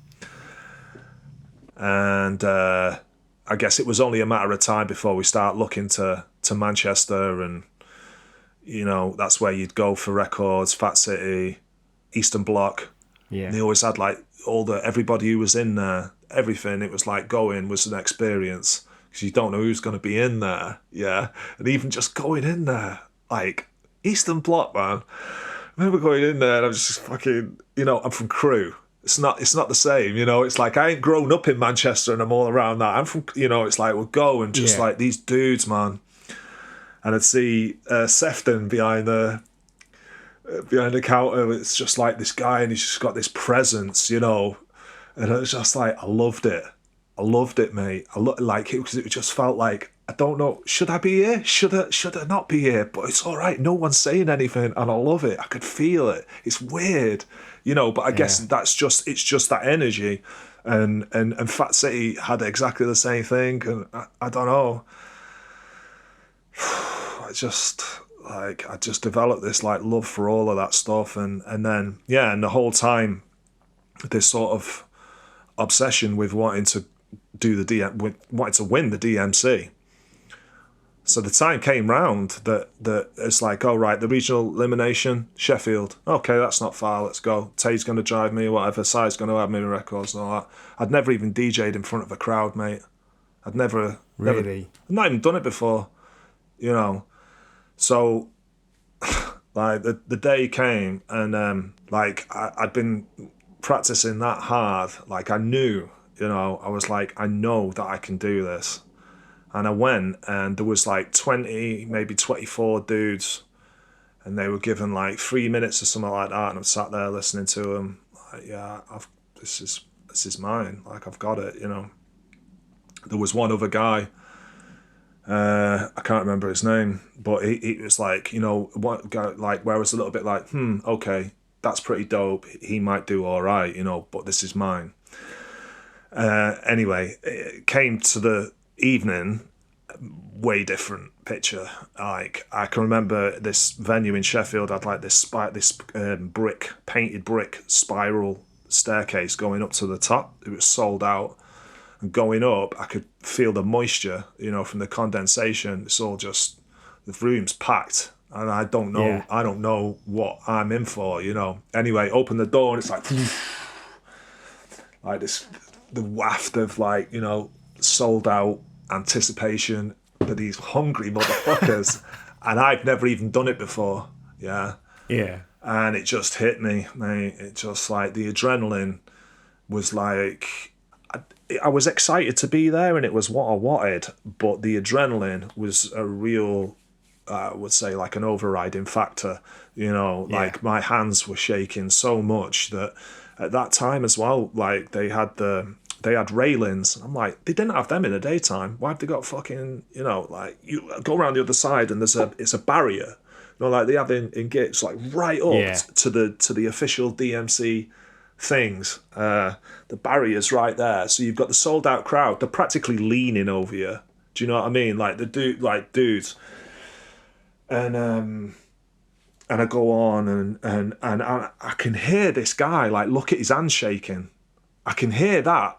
And I guess it was only a matter of time before we start looking to Manchester, and you know that's where you'd go for records. Fat City, Eastern Bloc. Yeah. They always had like everybody who was in there, everything. It was like going was an experience because you don't know who's going to be in there. Yeah, and even just going in there, like Eastern Bloc, man. I remember going in there and I was just fucking, you know, I'm from Crewe. It's not the same, you know. It's like I ain't grown up in Manchester and I'm all around that. I'm from, you know, it's like we'll go and just like these dudes, man. And I'd see Sefton behind the counter. It's just like this guy, and he's just got this presence, you know. And it was just like I loved it, mate. Like it because it just felt like I don't know. Should I be here? Should I not be here? But it's all right. No one's saying anything, and I love it. I could feel it. It's weird, you know. But I guess it's just that energy, and Fat City had exactly the same thing, and I don't know. I just developed this like love for all of that stuff, and then and the whole time this sort of obsession with wanting to do wanting to win the DMC. So the time came round that it's like, oh right, the regional elimination, Sheffield. Okay, that's not far. Let's go. Tay's going to drive me, or whatever. Si's going to have me records and all that. I'd never even DJ'd in front of a crowd, mate. I'd never Really? I'd not even done it before, you know. So, like the day came, and like I'd been practicing that hard. Like I knew, you know, I was like, I know that I can do this. And I went, and there was like 20, maybe 24 dudes, and they were given like 3 minutes or something like that, and I sat there listening to them. Like, yeah, this is mine. Like I've got it, you know. There was one other guy. I can't remember his name, but he was like, you know, what guy, like where I was a little bit like, okay, that's pretty dope. He might do all right, you know, but this is mine. Anyway, it came to the evening, way different picture. Like I can remember this venue in Sheffield had like this painted brick spiral staircase going up to the top. It was sold out. And going up, I could feel the moisture, you know, from the condensation. It's all just, the room's packed, and I don't know. Yeah. I don't know what I'm in for, you know. Anyway, open the door, and it's like this, the waft of like, you know, sold out anticipation for these hungry motherfuckers, and I've never even done it before. Yeah. And it just hit me, mate. It just like the adrenaline was like. I was excited to be there, and it was what I wanted, but the adrenaline was a real, I would say, like an overriding factor. You know, like my hands were shaking so much that at that time as well, like they had railings. I'm like, they didn't have them in the daytime. Why have they got fucking, you know, like you go around the other side and it's a barrier. You know, like they have in gigs, like right up to the official DMC things. The barrier's right there, so you've got the sold out crowd. They're practically leaning over you. Do you know what I mean? Like dudes, and I go on and I can hear this guy like look at his hands shaking. I can hear that,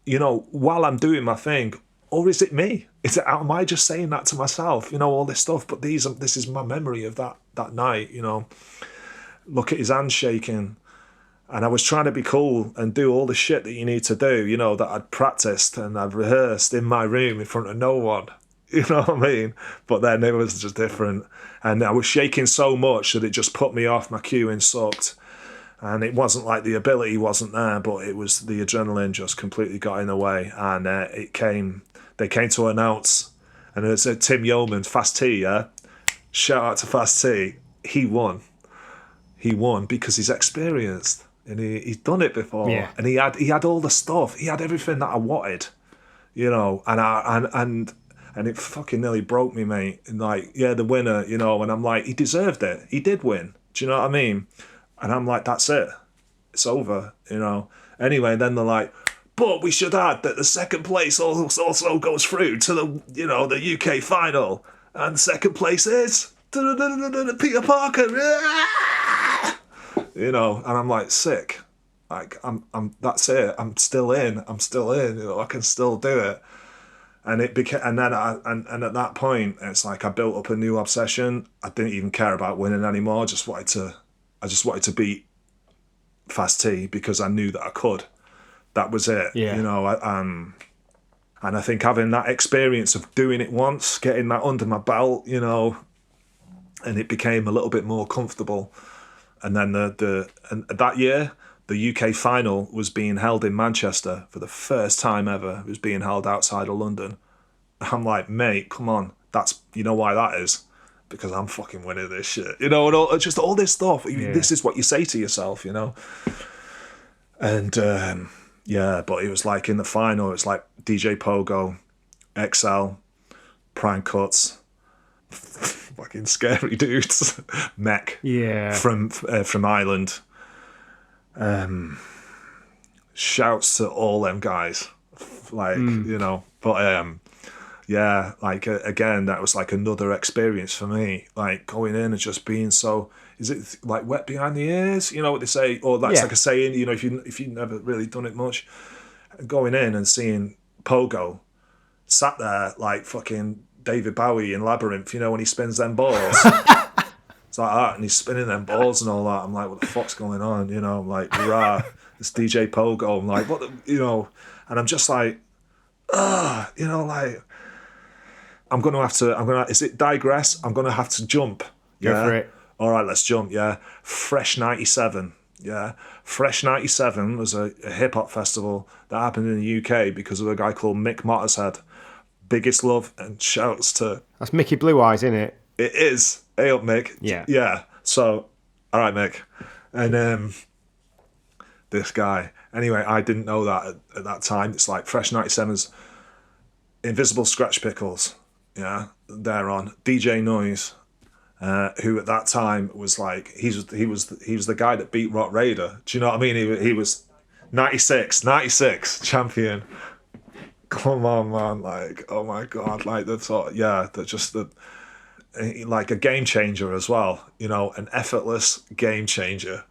you know, while I'm doing my thing. Or is it me? Am I just saying that to myself? You know, all this stuff. But this is my memory of that night. You know, look at his hands shaking. And I was trying to be cool and do all the shit that you need to do, you know, that I'd practiced and I'd rehearsed in my room in front of no one. You know what I mean? But then it was just different. And I was shaking so much that it just put me off. My cueing sucked. And it wasn't like the ability wasn't there, but it was the adrenaline just completely got in the way. And they came to announce, and it said Tim Yeoman, Fast T, yeah? Shout out to Fast T. He won because he's experienced. and he'd done it before, Yeah. and he had all the stuff, he had everything that I wanted, you know, and it fucking nearly broke me, mate. And like, yeah, the winner, you know, and I'm like, he deserved it. He did win. Do you know what I mean? And I'm like, that's it. It's over, you know. Anyway, then they're like, but we should add that the second place also goes through to the, you know, the UK final, and second place is Peter Parker. You know, and I'm like, sick. Like, I'm. That's it. I'm still in. You know, I can still do it. And it became, and then and at that point, it's like I built up a new obsession. I didn't even care about winning anymore. I just wanted to beat Fast T because I knew that I could. That was it. Yeah. You know, and I think having that experience of doing it once, getting that under my belt, you know, and it became a little bit more comfortable. And then and that year, the UK final was being held in Manchester for the first time ever. It was being held outside of London. I'm like, mate, come on. You know why that is? Because I'm fucking winning this shit. You know, and just all this stuff. Yeah. This is what you say to yourself, you know? And, yeah, but it was like in the final, it's like DJ Pogo, XL, Prime Cuts, fucking scary dudes, Mech, Yeah. from Ireland. Shouts to all them guys, like, you know, but yeah, like again, that was like another experience for me, like going in and just being so, is it like wet behind the ears, you know what they say, or that's like a saying, you know, if you never really done it much, going in and seeing Pogo sat there like fucking David Bowie in Labyrinth, you know, when he spins them balls. It's like that, and he's spinning them balls and all that. I'm like, what the fuck's going on? You know, I'm like, rah, it's DJ Pogo. I'm like, what the, you know, and I'm just like, you know, like, is it digress? I'm going to have to jump. Go for it. All right, let's jump, yeah. Fresh 97, yeah. Fresh 97 was a hip hop festival that happened in the UK because of a guy called Mick Mottershead. Biggest love and shouts to... That's Mickey Blue Eyes, isn't it? It is. Hey up, Mick. Yeah. Yeah. So, all right, Mick. And this guy. Anyway, I didn't know that at that time. It's like Fresh 97's Invisible Scratch Pickles. Yeah, they're on. DJ Noise, who at that time was like, he was the guy that beat Rock Raider. Do you know what I mean? He was 96 champion. Come on, man. Like, oh my God. Like, that's all, yeah, like a game changer as well, you know, an effortless game changer,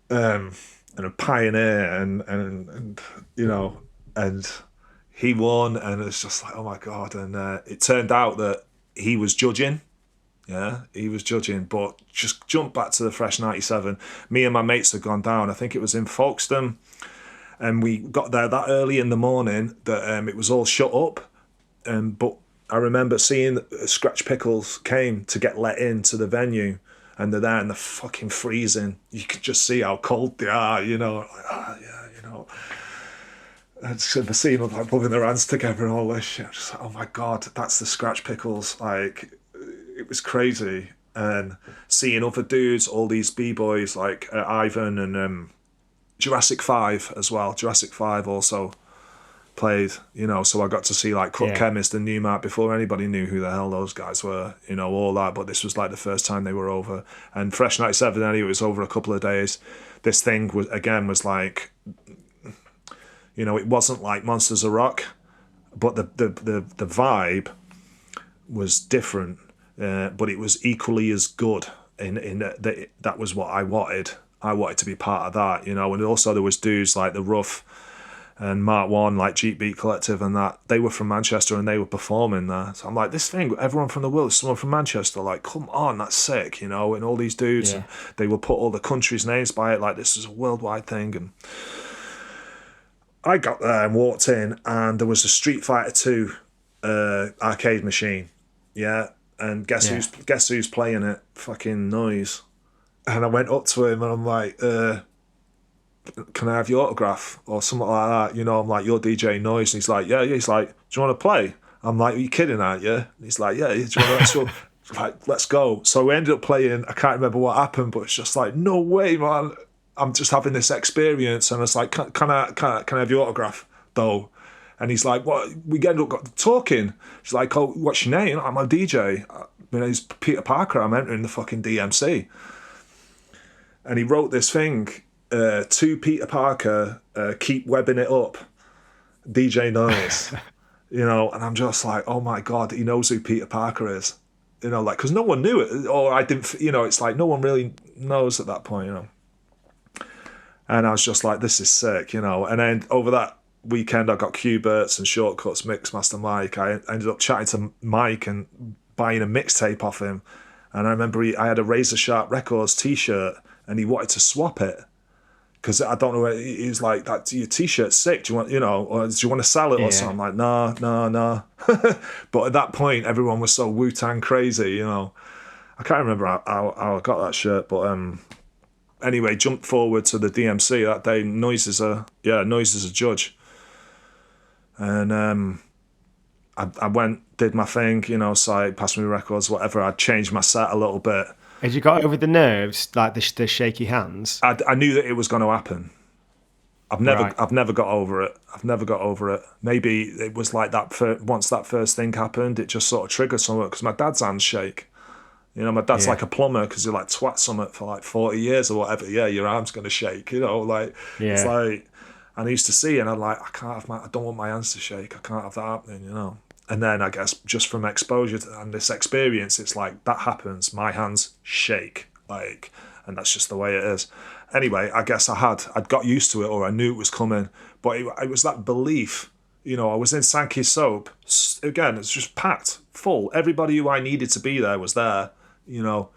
and a pioneer, and you know, and he won, and it's just like, oh my God. And it turned out that he was judging, but just jump back to the Fresh 97. Me and my mates had gone down, I think it was in Folkestone, and we got there that early in the morning that it was all shut up, but I remember seeing Scratch Pickles came to get let into the venue, and they're there and they're fucking freezing. You could just see how cold they are, you know. Like, yeah, you know. And the scene of like rubbing their hands together and all this shit. I'm just like, oh my God, that's the Scratch Pickles. Like, it was crazy. And seeing other dudes, all these B-boys like Ivan and Jurassic 5 as well. Jurassic 5 also played, you know, so I got to see like Cut Chemist and Newmark before anybody knew who the hell those guys were, you know, all that. But this was like the first time they were over. And Fresh 97, anyway, it was over a couple of days. This thing was like, you know, it wasn't like Monsters of Rock, but the vibe was different, but it was equally as good. In that was what I wanted. I wanted to be part of that, you know. And also there was dudes like The Rough and Mark One, like Jeep Beat Collective, and that they were from Manchester and they were performing there. So I'm like, this thing, everyone from the world, someone from Manchester, like, come on, that's sick, you know. And all these dudes, and they would put all the countries' names by it, like this is a worldwide thing. And I got there and walked in, and there was a Street Fighter 2 arcade machine, yeah. And guess who's playing it? Fucking Noise. And I went up to him and I'm like, can I have your autograph or something like that? You know, I'm like, you're DJ Noise. And he's like, yeah. He's like, do you want to play? I'm like, are you kidding, aren't you? And he's like, yeah. Do you want to like, let's go. So we ended up playing. I can't remember what happened, but it's just like, no way, man. I'm just having this experience. And it's like, can I have your autograph though? And he's like, what? We ended up talking. She's like, oh, what's your name? I'm a DJ. My name's Peter Parker. I'm entering the fucking DMC. And he wrote this thing, to Peter Parker, keep webbing it up, DJ Noise. You know, and I'm just like, oh my God, he knows who Peter Parker is. You know, like, because no one knew it, or I didn't, you know, it's like no one really knows at that point, you know. And I was just like, this is sick, you know. And then over that weekend, I got Q-Berts and Shortcuts, Mixmaster Mike. I ended up chatting to Mike and buying a mixtape off him. And I remember I had a Razor Sharp Records t-shirt, and he wanted to swap it. Because I don't know, he was like, "That your t-shirt's sick. Do you want, you know, or do you want to sell it or something?" I'm like, no. But at that point, everyone was so Wu-Tang crazy, you know. I can't remember how I got that shirt, but anyway, jump forward to the DMC that day. Noise is a judge, and I went, did my thing, you know, so passed me records, whatever. I changed my set a little bit. Had you got over the nerves, like the shaky hands? I knew that it was going to happen. I've never got over it. Maybe it was like that. Once that first thing happened, it just sort of triggered something. Because my dad's hands shake. You know, my dad's like a plumber because he like twat something for like 40 years or whatever. Yeah, your arm's going to shake. You know, like it's like. And I used to see, and I'm like, I don't want my hands to shake. I can't have that happening. You know. And then I guess just from exposure and this experience, it's like that happens. My hands shake, like, and that's just the way it is. Anyway, I guess I'd got used to it, or I knew it was coming. But it was that belief, you know. I was in Sankey Soap again. It's just packed, full. Everybody who I needed to be there was there, you know.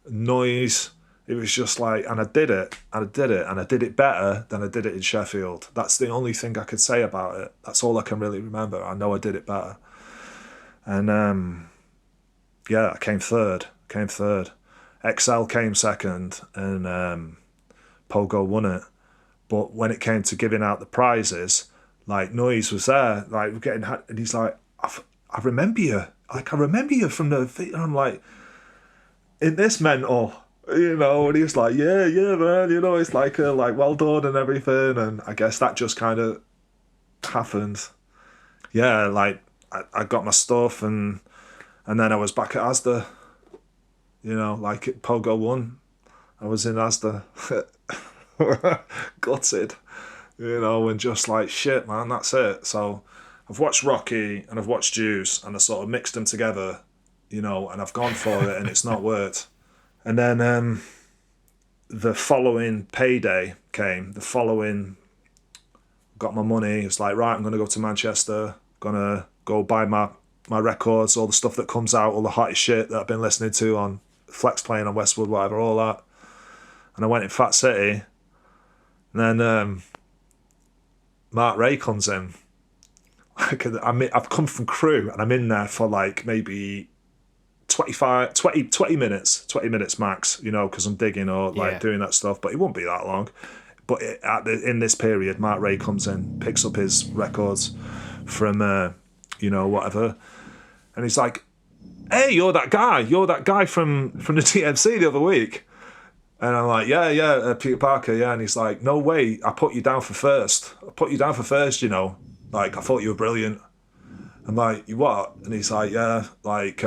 Noise. It was just like, and I did it, and I did it better than I did it in Sheffield. That's the only thing I could say about it. That's all I can really remember. I know I did it better. And I came third. XL came second, and Pogo won it. But when it came to giving out the prizes, like Noise was there, like we're getting, and he's like, I remember you. Like, I remember you from the. And I'm like, in this mental, you know. And he was like, yeah, man. You know, it's like well done and everything. And I guess that just kind of happened. Yeah, like. I got my stuff, and then I was back at Asda, you know, like Pogo won. I was in Asda, gutted, you know, and just like, shit, man, that's it. So I've watched Rocky and I've watched Juice, and I sort of mixed them together, you know, and I've gone for it, and it's not worked. And then the following payday came, got my money. It's like, right, I'm going to go to Manchester, gonna go buy my records, all the stuff that comes out, all the hottest shit that I've been listening to on Flex playing on Westwood, whatever, all that. And I went in Fat City, and then Mark Rae comes in. I've come from Crew, and I'm in there for like maybe 20 minutes max, you know, because I'm digging or like doing that stuff, but it won't be that long. But in this period, Mark Rae comes in, picks up his records from, you know, whatever. And he's like, hey, you're that guy from the TMC the other week. And I'm like, yeah, Peter Parker, yeah. And he's like, no way, I put you down for first, you know. Like, I thought you were brilliant. I'm like, you what? And he's like, yeah, like,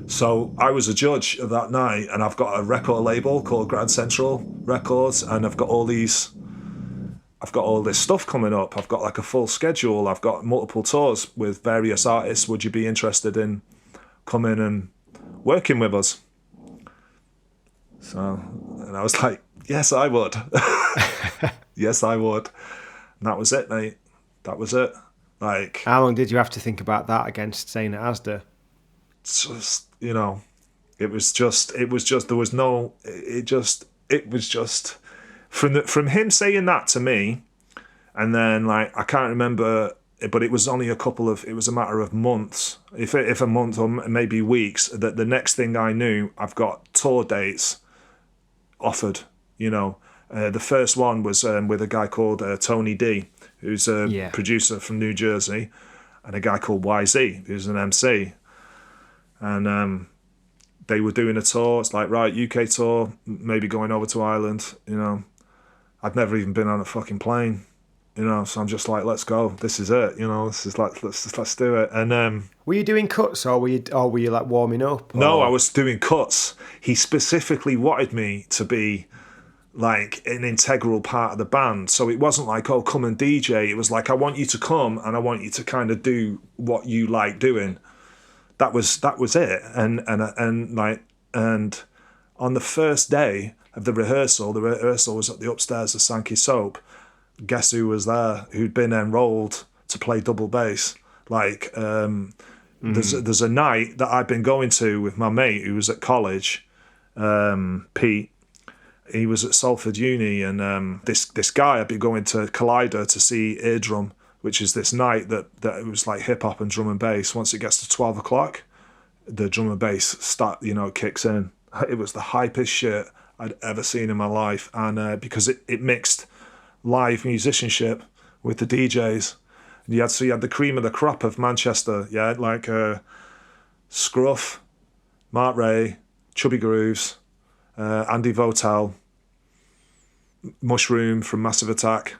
so I was a judge of that night, and I've got a record label called Grand Central Records, and I've got all this stuff coming up. I've got like a full schedule. I've got multiple tours with various artists. Would you be interested in coming and working with us? So, and I was like, yes, I would. Yes, I would. And that was it, mate. That was it. Like, how long did you have to think about that against saying at Asda? Just, you know, it was just from him saying that to me, and then like I can't remember, but it was only it was a matter of months, if a month or maybe weeks, that the next thing I knew, I've got tour dates offered, you know. The first one was with a guy called Tony D, who's a producer from New Jersey, and a guy called YZ, who's an MC. And they were doing a tour. It's like, right, UK tour, maybe going over to Ireland, you know. I'd never even been on a fucking plane, you know, so I'm just like, let's go. This is it, you know. This is like, let's do it. And were you doing cuts or were you like warming up? no, I was doing cuts. He specifically wanted me to be like an integral part of the band. So it wasn't like, oh, come and DJ. It was like, I want you to come and I want you to kind of do what you like doing. That was it. And on the first day of the rehearsal was at the upstairs of Sankey Soap. Guess who was there? Who'd been enrolled to play double bass. Like, there's a night that I've been going to with my mate who was at college, Pete. He was at Salford Uni, and this guy had been going to Collider to see Eardrum, which is this night that it was like hip hop and drum and bass. Once it gets to 12 o'clock, the drum and bass kicks in. It was the hypest shit I'd ever seen in my life, and because it mixed live musicianship with the DJs. And you had the cream of the crop of Manchester. You had like Scruff, Mark Rae, Chubby Grooves, Andy Votel, Mushroom from Massive Attack,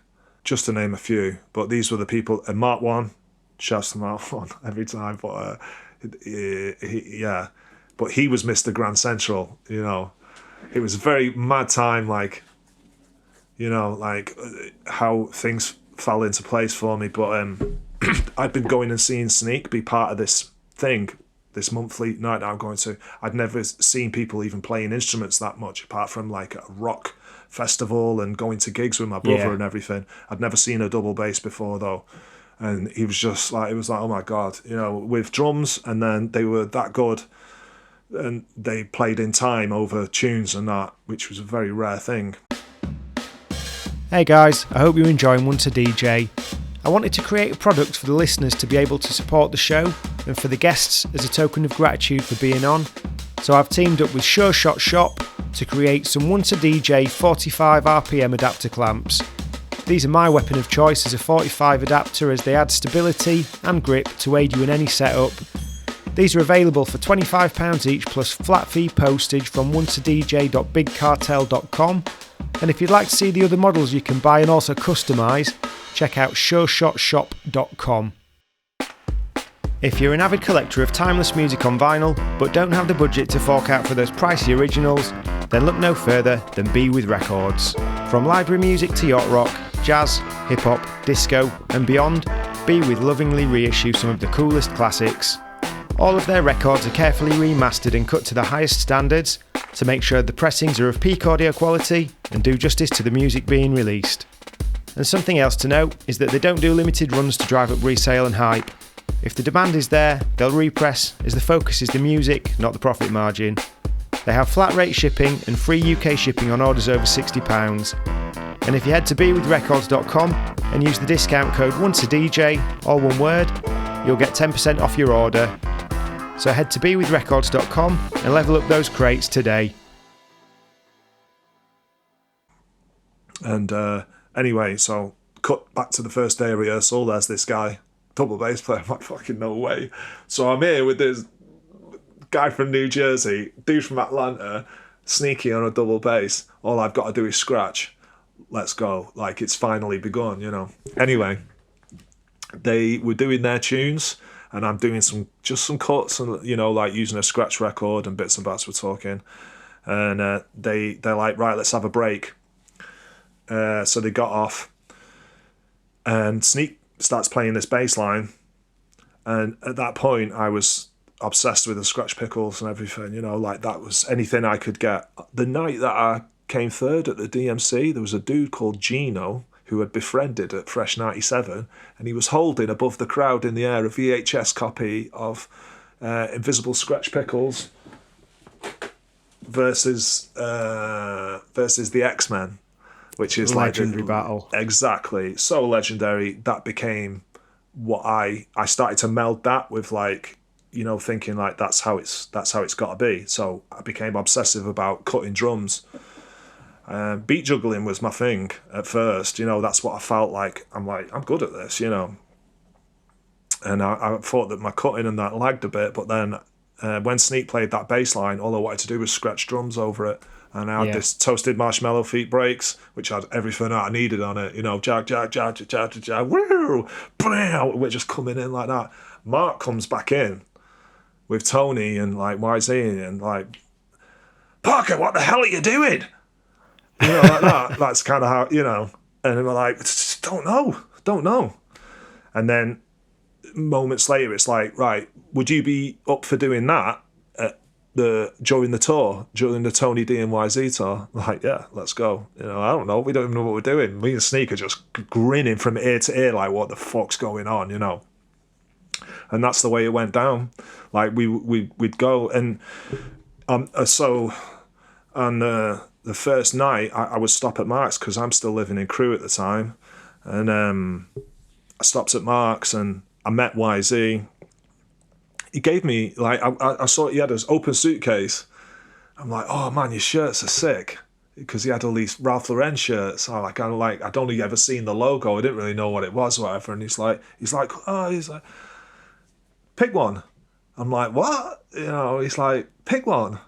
just to name a few. But these were the people. And Mark One, shouts to Mark One every time. But yeah, but he was Mr. Grand Central. You know, it was a very mad time. Like, you know, like how things fell into place for me. But I'd been going and seeing Sneak be part of this thing. This monthly night that I'm going to. I'd never seen people even playing instruments that much, apart from like a rock festival and going to gigs with my brother and everything. I'd never seen a double bass before though. And he was just like, it was like, oh my God, you know, with drums, and then they were that good and they played in time over tunes and that, which was a very rare thing. Hey guys, I hope you're enjoying One to DJ. I wanted to create a product for the listeners to be able to support the show and for the guests as a token of gratitude for being on. So I've teamed up with Sure Shot Shop to create some One to DJ 45 RPM adapter clamps. These are my weapon of choice as a 45 adapter, as they add stability and grip to aid you in any setup. These are available for £25 each plus flat fee postage from onetodj.bigcartel.com. And if you'd like to see the other models you can buy and also customise, check out sureshotshop.com. If you're an avid collector of timeless music on vinyl but don't have the budget to fork out for those pricey originals, then look no further than Be With Records. From library music to yacht rock, jazz, hip hop, disco and beyond, Be With lovingly reissue some of the coolest classics. All of their records are carefully remastered and cut to the highest standards to make sure the pressings are of peak audio quality and do justice to the music being released. And something else to note is that they don't do limited runs to drive up resale and hype. If the demand is there, they'll repress, as the focus is the music, not the profit margin. They have flat rate shipping and free UK shipping on orders over £60. And if you head to bewithrecords.com and use the discount code ONCEADJ, all one word, you'll get 10% off your order. So head to bewithrecords.com and level up those crates today. And anyway, so cut back to the first day of rehearsal. There's this guy, double bass player. I'm like, fucking no way. So I'm here with this guy from New Jersey, dude from Atlanta, sneaky on a double bass. All I've got to do is scratch. Let's go. Like, it's finally begun, you know. Anyway, they were doing their tunes, and I'm doing some cuts, and you know, like using a scratch record and bits and bats we're talking. And they're like, right, let's have a break. So they got off, and Sneak starts playing this bass line, and at that point I was obsessed with the scratch pickles and everything, you know, like that was anything I could get. The night that I came third at the DMC, there was a dude called Gino who had befriended at Fresh 97, and he was holding above the crowd in the air a VHS copy of Invisible Scratch Pickles versus the X-Men, which is legendary like battle. Exactly, so legendary. That became what I started to meld that with, like, you know, thinking like that's how it's got to be. So I became obsessive about cutting drums. Beat juggling was my thing at first, you know. That's what I felt like. I'm good at this, you know. And I thought that my cutting and that lagged a bit, but then when Sneak played that bass line, all I wanted to do was scratch drums over it. And I had this toasted marshmallow feet breaks, which had everything I needed on it. You know, jag, jag, jag, jag, jag, jag, jag, woo, bam, we're just coming in like that. Mark comes back in with Tony and like YZ and like, Parker, what the hell are you doing? You know, like that. That's kind of how, you know. And we're like, don't know. And then moments later, it's like, right, would you be up for doing that during the tour, during the Tony D and YZ tour? Like, yeah, let's go. You know, I don't know. We don't even know what we're doing. Me and Sneak are just grinning from ear to ear, like, what the fuck's going on, you know? And that's the way it went down. Like, we'd go and so on the first night, I would stop at Mark's because I'm still living in Crewe at the time, and I stopped at Mark's and I met YZ. He gave me, like, I saw he had his open suitcase. I'm like, oh man, your shirts are sick, because he had all these Ralph Lauren shirts. I'd only ever seen the logo. I didn't really know what it was or whatever. And he's like, pick one. I'm like, what? You know, he's like, pick one.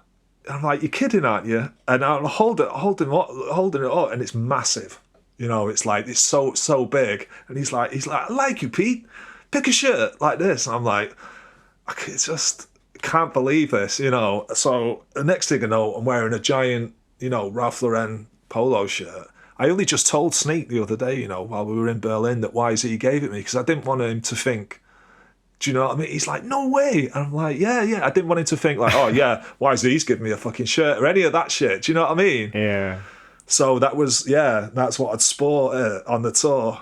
I'm like, you're kidding, aren't you? And I'm holding it up, and it's massive. You know, it's like, it's so big. And he's like, I like you, Pete. Pick a shirt like this. And I'm like, I can't believe this, you know. So the next thing I know, I'm wearing a giant, you know, Ralph Lauren polo shirt. I only just told Sneak the other day, you know, while we were in Berlin, that YZ gave it me, because I didn't want him to think, do you know what I mean? He's like, no way. And I'm like, yeah. I didn't want him to think like, oh yeah, YZ's giving me a fucking shirt or any of that shit. Do you know what I mean? Yeah. So that's what I'd sport on the tour,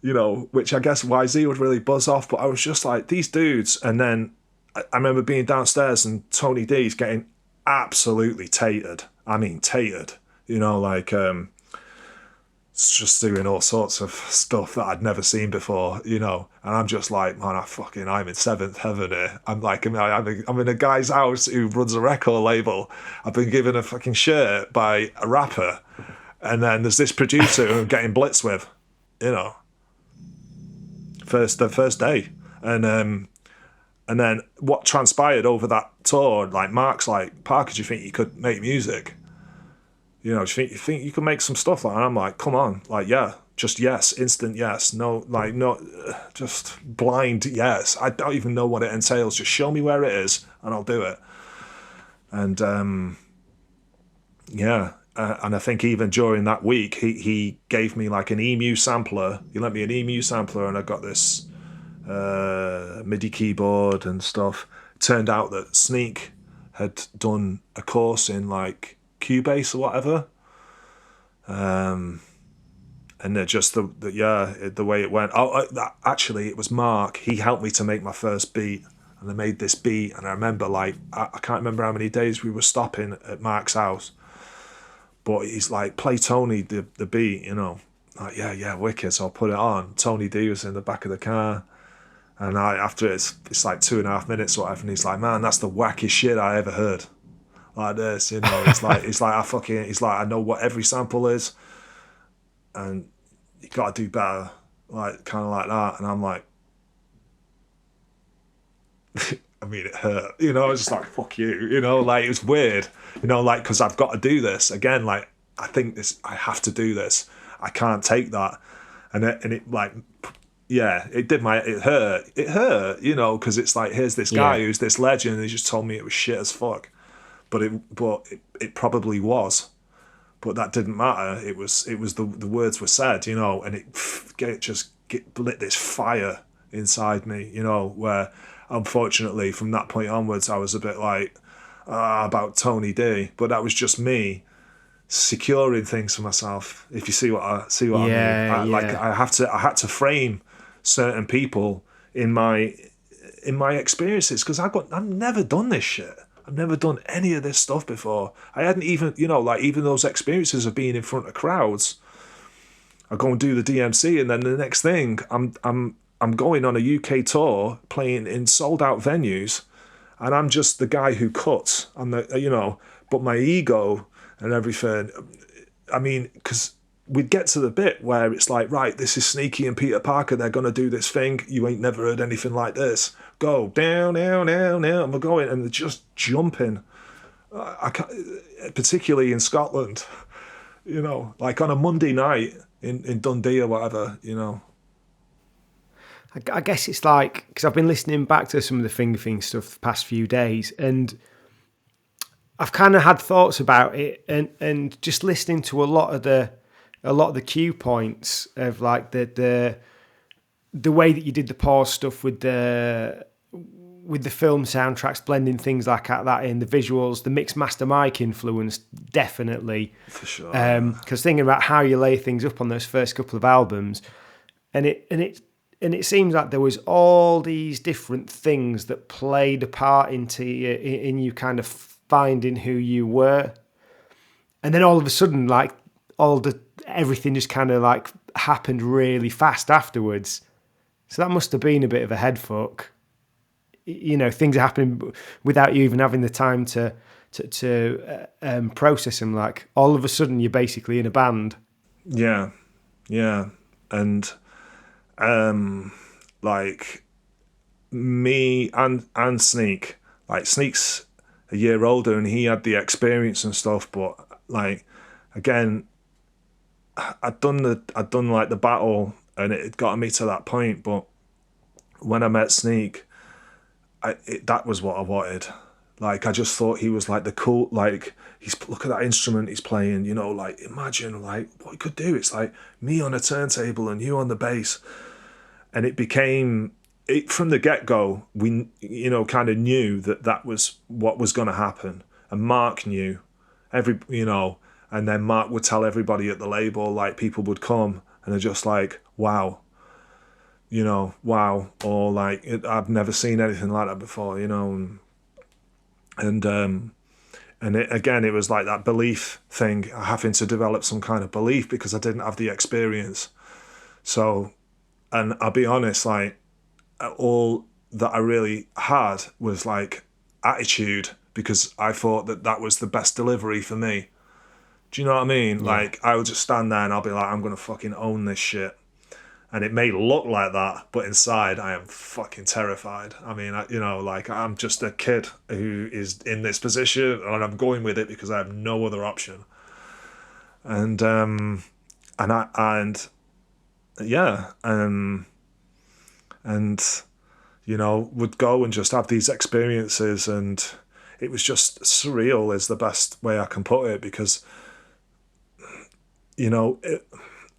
you know, which I guess YZ would really buzz off. But I was just like, these dudes. And then I remember being downstairs and Tony D's getting absolutely tatered. I mean, tatered, you know, like, just doing all sorts of stuff that I'd never seen before, you know. And I'm just like, man, I'm in seventh heaven here. I'm like, I'm in a guy's house who runs a record label. I've been given a fucking shirt by a rapper, and then there's this producer who I'm getting blitzed with, you know. The first day, and then what transpired over that tour? Like, Mark's like, Parker, do you think you could make music? You know, do you think you can make some stuff like that? And I'm like, come on, like, yeah, just yes, instant yes. No, like, no, just blind yes. I don't even know what it entails. Just show me where it is and I'll do it. And and I think even during that week, he gave me like an EMU sampler. He lent me an EMU sampler, and I got this MIDI keyboard and stuff. Turned out that Sneak had done a course in like Cubase or whatever, and then just the way it went. Actually, it was Mark. He helped me to make my first beat, and I made this beat. And I remember, like, I can't remember how many days we were stopping at Mark's house, but he's like, play Tony the beat, you know. Like, yeah, wicked. So I'll put it on. Tony D was in the back of the car, and after it's like 2.5 minutes or whatever, and he's like, man, that's the wackest shit I ever heard. Like this, you know. He's like, I know what every sample is, and you gotta do better, like, kind of like that. And I'm like, I mean, it hurt, you know. I was just like, fuck you, you know. Like, it was weird, you know, like, because I've got to do this again. Like, I have to do this. I can't take that. And it like, yeah, it hurt, you know, because it's like, here's this guy who's this legend, and he just told me it was shit as fuck. But it probably was, but that didn't matter. It was the words were said, you know, and it just lit this fire inside me, you know, where unfortunately from that point onwards I was a bit like about Tony D, but that was just me securing things for myself. If you see what I mean, like, I had to frame certain people in my experiences, because I've never done this shit. I've never done any of this stuff before. I hadn't even, you know, like, even those experiences of being in front of crowds. I go and do the DMC, and then the next thing, I'm going on a UK tour, playing in sold out venues, and I'm just the guy who cuts. I'm the, you know, but my ego and everything. I mean, because we'd get to the bit where it's like, right, this is Sneaky and Peter Parker. They're going to do this thing. You ain't never heard anything like this. Go down, down, down, down. And we're going, and they're just jumping. I can't, particularly in Scotland, you know, like on a Monday night in Dundee or whatever, you know. I guess it's like, because I've been listening back to some of the Fingathing stuff the past few days, and I've kind of had thoughts about it, and just listening to a lot of the cue points of like the way that you did the pause stuff with the film soundtracks, blending things like that in, the visuals, the mixed master mic influence, definitely. For sure. Because thinking about how you lay things up on those first couple of albums, and it seems like there was all these different things that played a part into in you kind of finding who you were, and then all of a sudden, like everything just kind of like happened really fast afterwards. So that must have been a bit of a head fuck. You know, things are happening without you even having the time to process them. Like all of a sudden, you're basically in a band. Yeah, and like me and Sneak, like Sneak's a year older and he had the experience and stuff, but like again, I'd done like the battle and it had gotten me to that point, but when I met Sneak, that was what I wanted. Like I just thought he was like the cool, like look at that instrument he's playing, you know, like imagine like what he could do. It's like me on a turntable and you on the bass. And it became, from the get-go, we, you know, kind of knew that was what was going to happen. And Mark knew, you know, and then Mark would tell everybody at the label, like people would come and they're just like, wow, you know, wow. Or like, I've never seen anything like that before, you know. And it was like that belief thing, having to develop some kind of belief because I didn't have the experience. So, and I'll be honest, like all that I really had was like attitude, because I thought that was the best delivery for me. Do you know what I mean? Yeah. Like I would just stand there and I'll be like, I'm going to fucking own this shit. And it may look like that, but inside I am fucking terrified. I mean, you know, like I'm just a kid who is in this position and I'm going with it because I have no other option. And you know, would go and just have these experiences, and it was just surreal is the best way I can put it, because you know,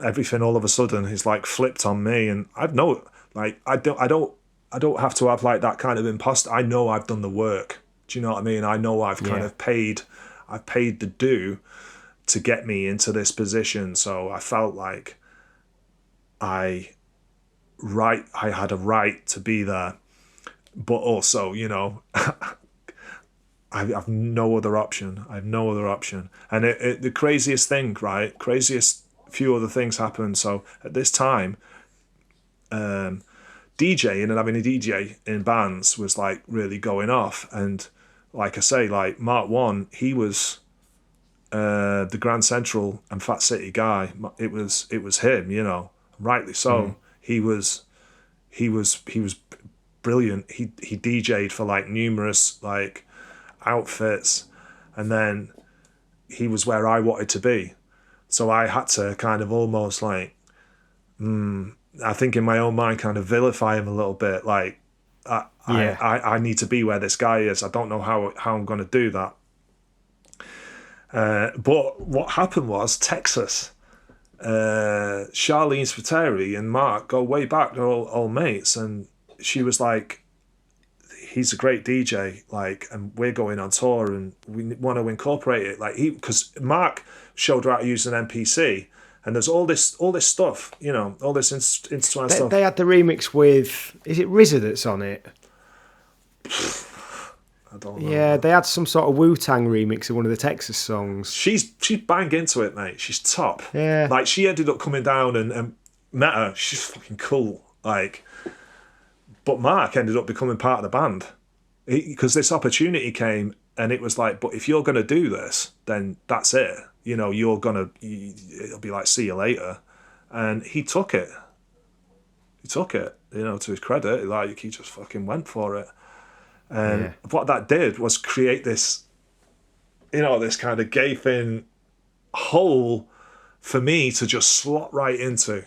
everything all of a sudden is like flipped on me, and I don't have to have like that kind of imposter. I know I've done the work. Do you know what I mean? I know I've kind of paid the due to get me into this position. So I felt like I had a right to be there, but also, you know, I have no other option. I have no other option. And the craziest thing, right? Craziest few other things happened. So at this time, DJing and having a DJ in bands was like really going off. And like I say, like Mark 1, he was the Grand Central and Fat City guy. It was him, you know, rightly so. He was brilliant. He DJ'd for like numerous like outfits, and then he was where I wanted to be. So I had to kind of almost like, I think in my own mind, kind of vilify him a little bit. Like, I need to be where this guy is. I don't know how I'm going to do that. But what happened was Texas, Charlene Spiteri and Mark go way back. They're all old mates. And she was like, he's a great DJ, like, and we're going on tour and we want to incorporate it. Like because Mark showed her how to use an MPC, and there's all this stuff, you know, all this instrumental stuff. They had the remix with, is it RZA that's on it? I don't know. Yeah, they had some sort of Wu-Tang remix of one of the Texas songs. She's bang into it, mate. She's top. Yeah. Like, she ended up coming down and met her. She's fucking cool. Like, but Mark ended up becoming part of the band because this opportunity came, and it was like, but if you're going to do this, then that's it. it'll be like, see you later. And he took it. To his credit, like, he just fucking went for it. And what that did was create this, this kind of gaping hole for me to just slot right into.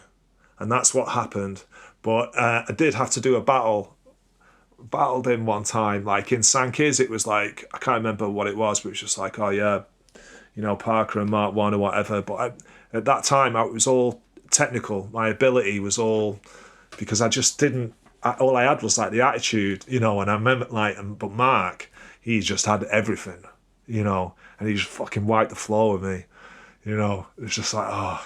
And that's what happened. But I did have to do a battled him one time, like in Sankey's. It was like, I can't remember what it was, but it was just like, oh yeah, Parker and Mark 1 or whatever. But at that time, it was all technical. My ability was all, because I just didn't, all I had was like the attitude, and I remember but Mark, he just had everything, and he just fucking wiped the floor with me, it's just like, oh.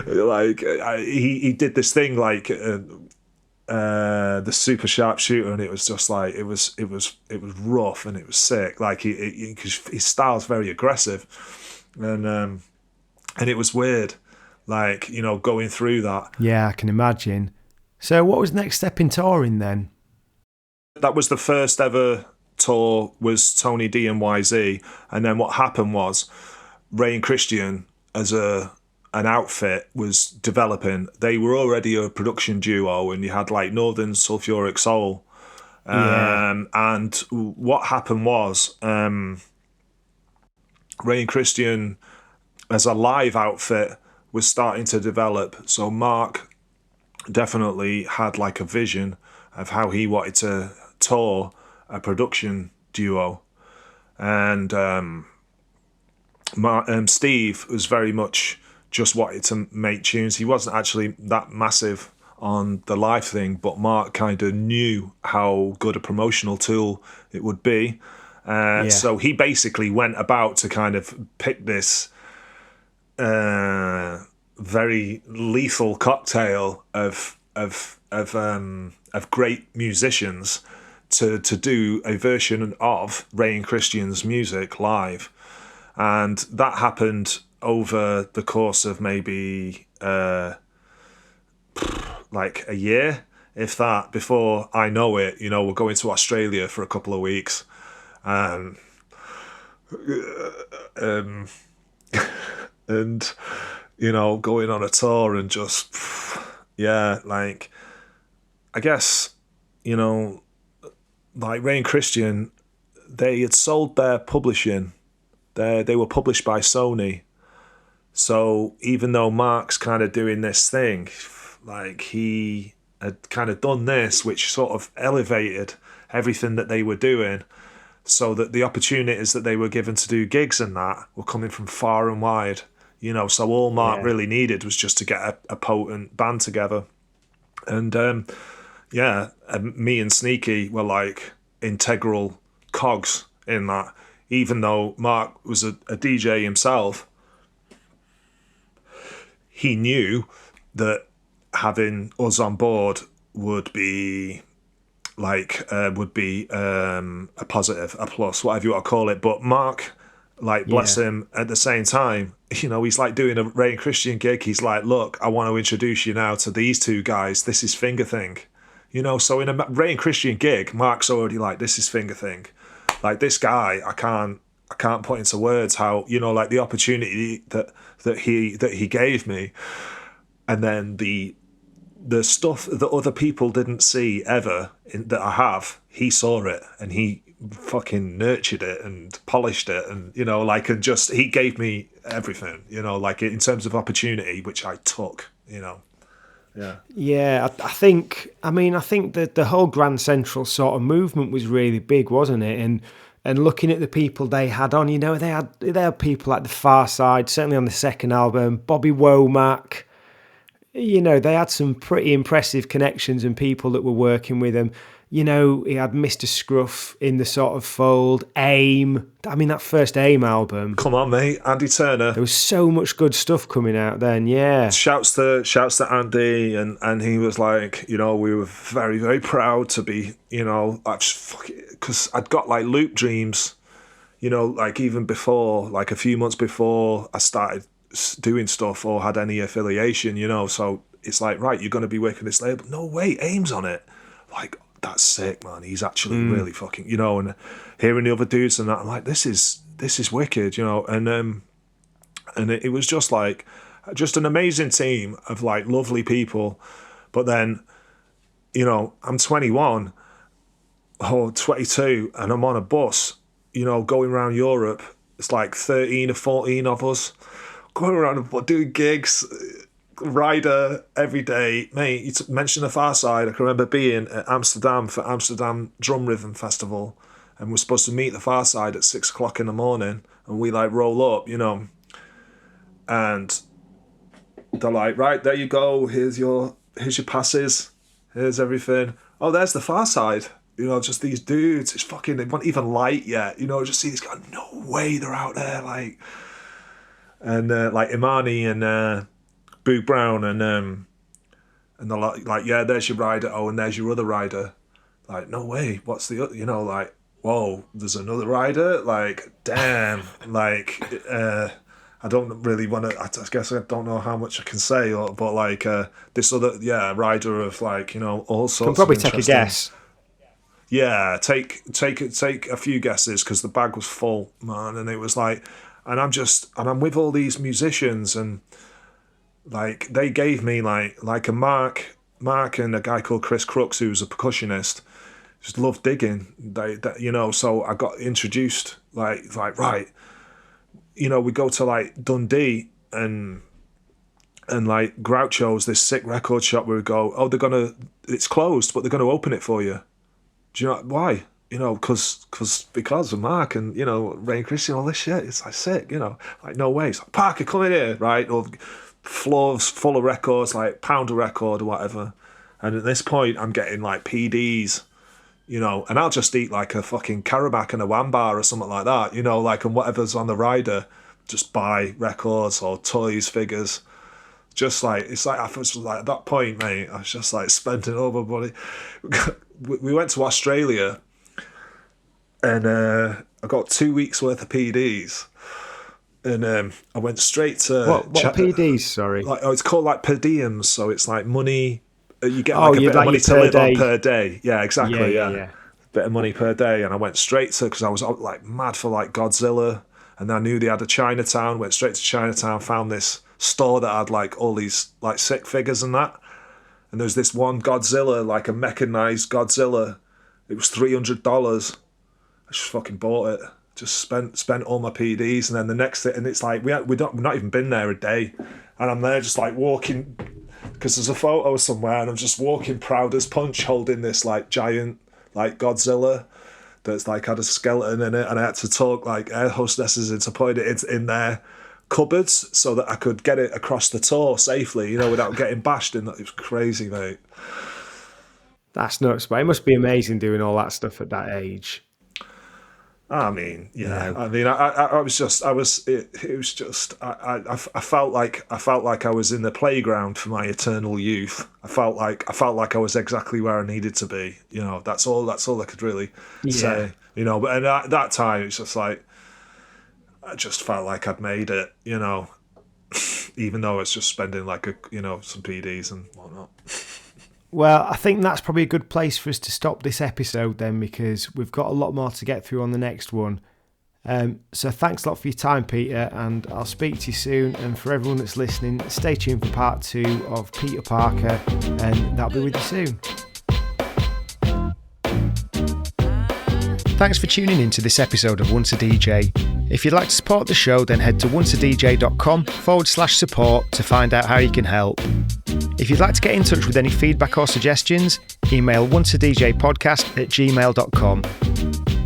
Like, he did this thing like the super sharp shooter, and it was just like, it was rough and it was sick. Like, his style's very aggressive, and it was weird, like, going through that. Yeah, I can imagine. So what was the next step in touring then? That was the first ever tour, was Tony D and YZ, and then what happened was Rae and Christian as an outfit was developing. They were already a production duo, and you had like Northern Sulphuric Soul. And what happened was Rae and Christian as a live outfit was starting to develop. So Mark definitely had like a vision of how he wanted to tour a production duo, and Steve was very much just wanted to make tunes. He wasn't actually that massive on the live thing, but Mark kind of knew how good a promotional tool it would be. So he basically went about to kind of pick this very lethal cocktail of great musicians to do a version of Rae and Christian's music live. And that happened over the course of maybe like a year, if that. Before I know it, we're going to Australia for a couple of weeks. And going on a tour and just, like, I guess, like Rae and Christian, they had sold their publishing. They were published by Sony. So even though Mark's kind of doing this thing, like, he had kind of done this, which sort of elevated everything that they were doing, so that the opportunities that they were given to do gigs and that were coming from far and wide. So all Mark really needed was just to get a potent band together. And me and Sneaky were like integral cogs in that. Even though Mark was a DJ himself, he knew that having us on board would be a positive, a plus, whatever you want to call it. But Mark, like, bless him, at the same time, he's like doing a Rae and Christian gig. He's like, look, I want to introduce you now to these two guys. This is Fingathing. So in a Rae and Christian gig, Mark's already like, this is Fingathing. Like, this guy, I can't put into words how, like, the opportunity that he gave me, and then the stuff that other people didn't see ever that I have, he saw it and he fucking nurtured it and polished it, and and just, he gave me everything, like, in terms of opportunity, which I took. Yeah, I think that the whole Grand Central sort of movement was really big, wasn't it? And looking at the people they had on, they had people like the Far Side, certainly on the second album, Bobby Womack. They had some pretty impressive connections and people that were working with them. He had Mr. Scruff in the sort of fold, AIM. That first AIM album. Come on, mate, Andy Turner. There was so much good stuff coming out then, yeah. Shouts to Andy, and he was like, we were very, very proud to be, because I'd got like Loop Dreams, like even before, like a few months before I started doing stuff or had any affiliation, so it's like, right, you're going to be working this label. No way, AIM's on it. Like, that's sick, man. He's actually really fucking, and hearing the other dudes and that, I'm like, this is this is wicked, and it was just like, just an amazing team of like lovely people. But then, I'm 21 or 22 and I'm on a bus, going around Europe. It's like 13 or 14 of us going around doing gigs, rider every day. Mate, you mentioned the Far Side. I can remember being at Amsterdam for Amsterdam Drum Rhythm Festival, and we're supposed to meet the Far Side at 6 o'clock in the morning, and we like roll up, and they're like, right, there you go, here's your passes, here's everything. Oh, there's the Far Side. Just these dudes. It's fucking, they weren't even light yet. Just see these guys. No way they're out there. Like, and like Imani and Boo Brown and they're like, yeah, there's your rider. Oh, and there's your other rider. Like, no way. What's the other? Like, whoa, there's another rider. Like, damn. Like, I don't really want to. I guess I don't know how much I can say, but like this other, rider of like, all sorts. Can probably of take a guess. Yeah, take a few guesses, because the bag was full, man, and it was like, and I'm with all these musicians, and like they gave me like a Mark and a guy called Chris Crooks, who's a percussionist, just loved digging. So I got introduced like right, we go to like Dundee and like Groucho's, this sick record shop where we go, oh, it's closed, but they're gonna open it for you. Do you know why? Because of Mark and, Ray and Christian, all this shit. It's like sick, like no way. It's like, Parker, come in here, right? Or floors full of records, like pound a record or whatever. And at this point, I'm getting like PDs, and I'll just eat like a fucking Karabakh and a Wambar or something like that, like, and whatever's on the rider, just buy records or toys, figures. Just like, it's like, I was like, at that point, mate, I was just like spending all my money. We went to Australia and I got 2 weeks worth of PDs, and I went straight to what PDs, sorry? Like, it's called like per diems, so it's like money, you get like a bit of money to live on per day. Yeah, exactly. Yeah. Bit of money per day. And I went straight to, because I was like mad for like Godzilla, and I knew they had a Chinatown. Went straight to Chinatown, found this store that had like all these like sick figures and that. And there's this one Godzilla, like a mechanized Godzilla. It was $300. I just fucking bought it. Just spent all my PDs, and then the next thing, and it's like we've not even been there a day, and I'm there just like walking, because there's a photo somewhere, and I'm just walking proud as punch, holding this like giant like Godzilla that's like had a skeleton in it, and I had to talk like air hostesses into putting it in their cupboards so that I could get it across the tour safely, without getting bashed in. It was crazy, mate. That's nuts, but it must be amazing doing all that stuff at that age. I mean, yeah. I mean, I was just, it was just, I felt like I was in the playground for my eternal youth. I felt like I was exactly where I needed to be. That's all I could really say. But at that time, it's just like, I just felt like I'd made it. Even though it's just spending like some PDs and whatnot. Well, I think that's probably a good place for us to stop this episode then, because we've got a lot more to get through on the next one. So thanks a lot for your time, Peter, and I'll speak to you soon. And for everyone that's listening, stay tuned for part 2 of Peter Parker, and that'll be with you soon. Thanks for tuning in to this episode of Once a DJ. If you'd like to support the show, then head to onceadj.com/support to find out how you can help. If you'd like to get in touch with any feedback or suggestions, email onceadjpodcast@gmail.com.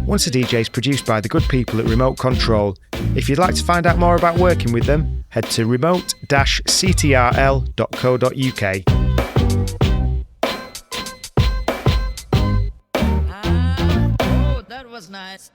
Once a DJ is produced by the good people at Remote Control. If you'd like to find out more about working with them, head to remote-ctrl.co.uk. Oh, that was nice.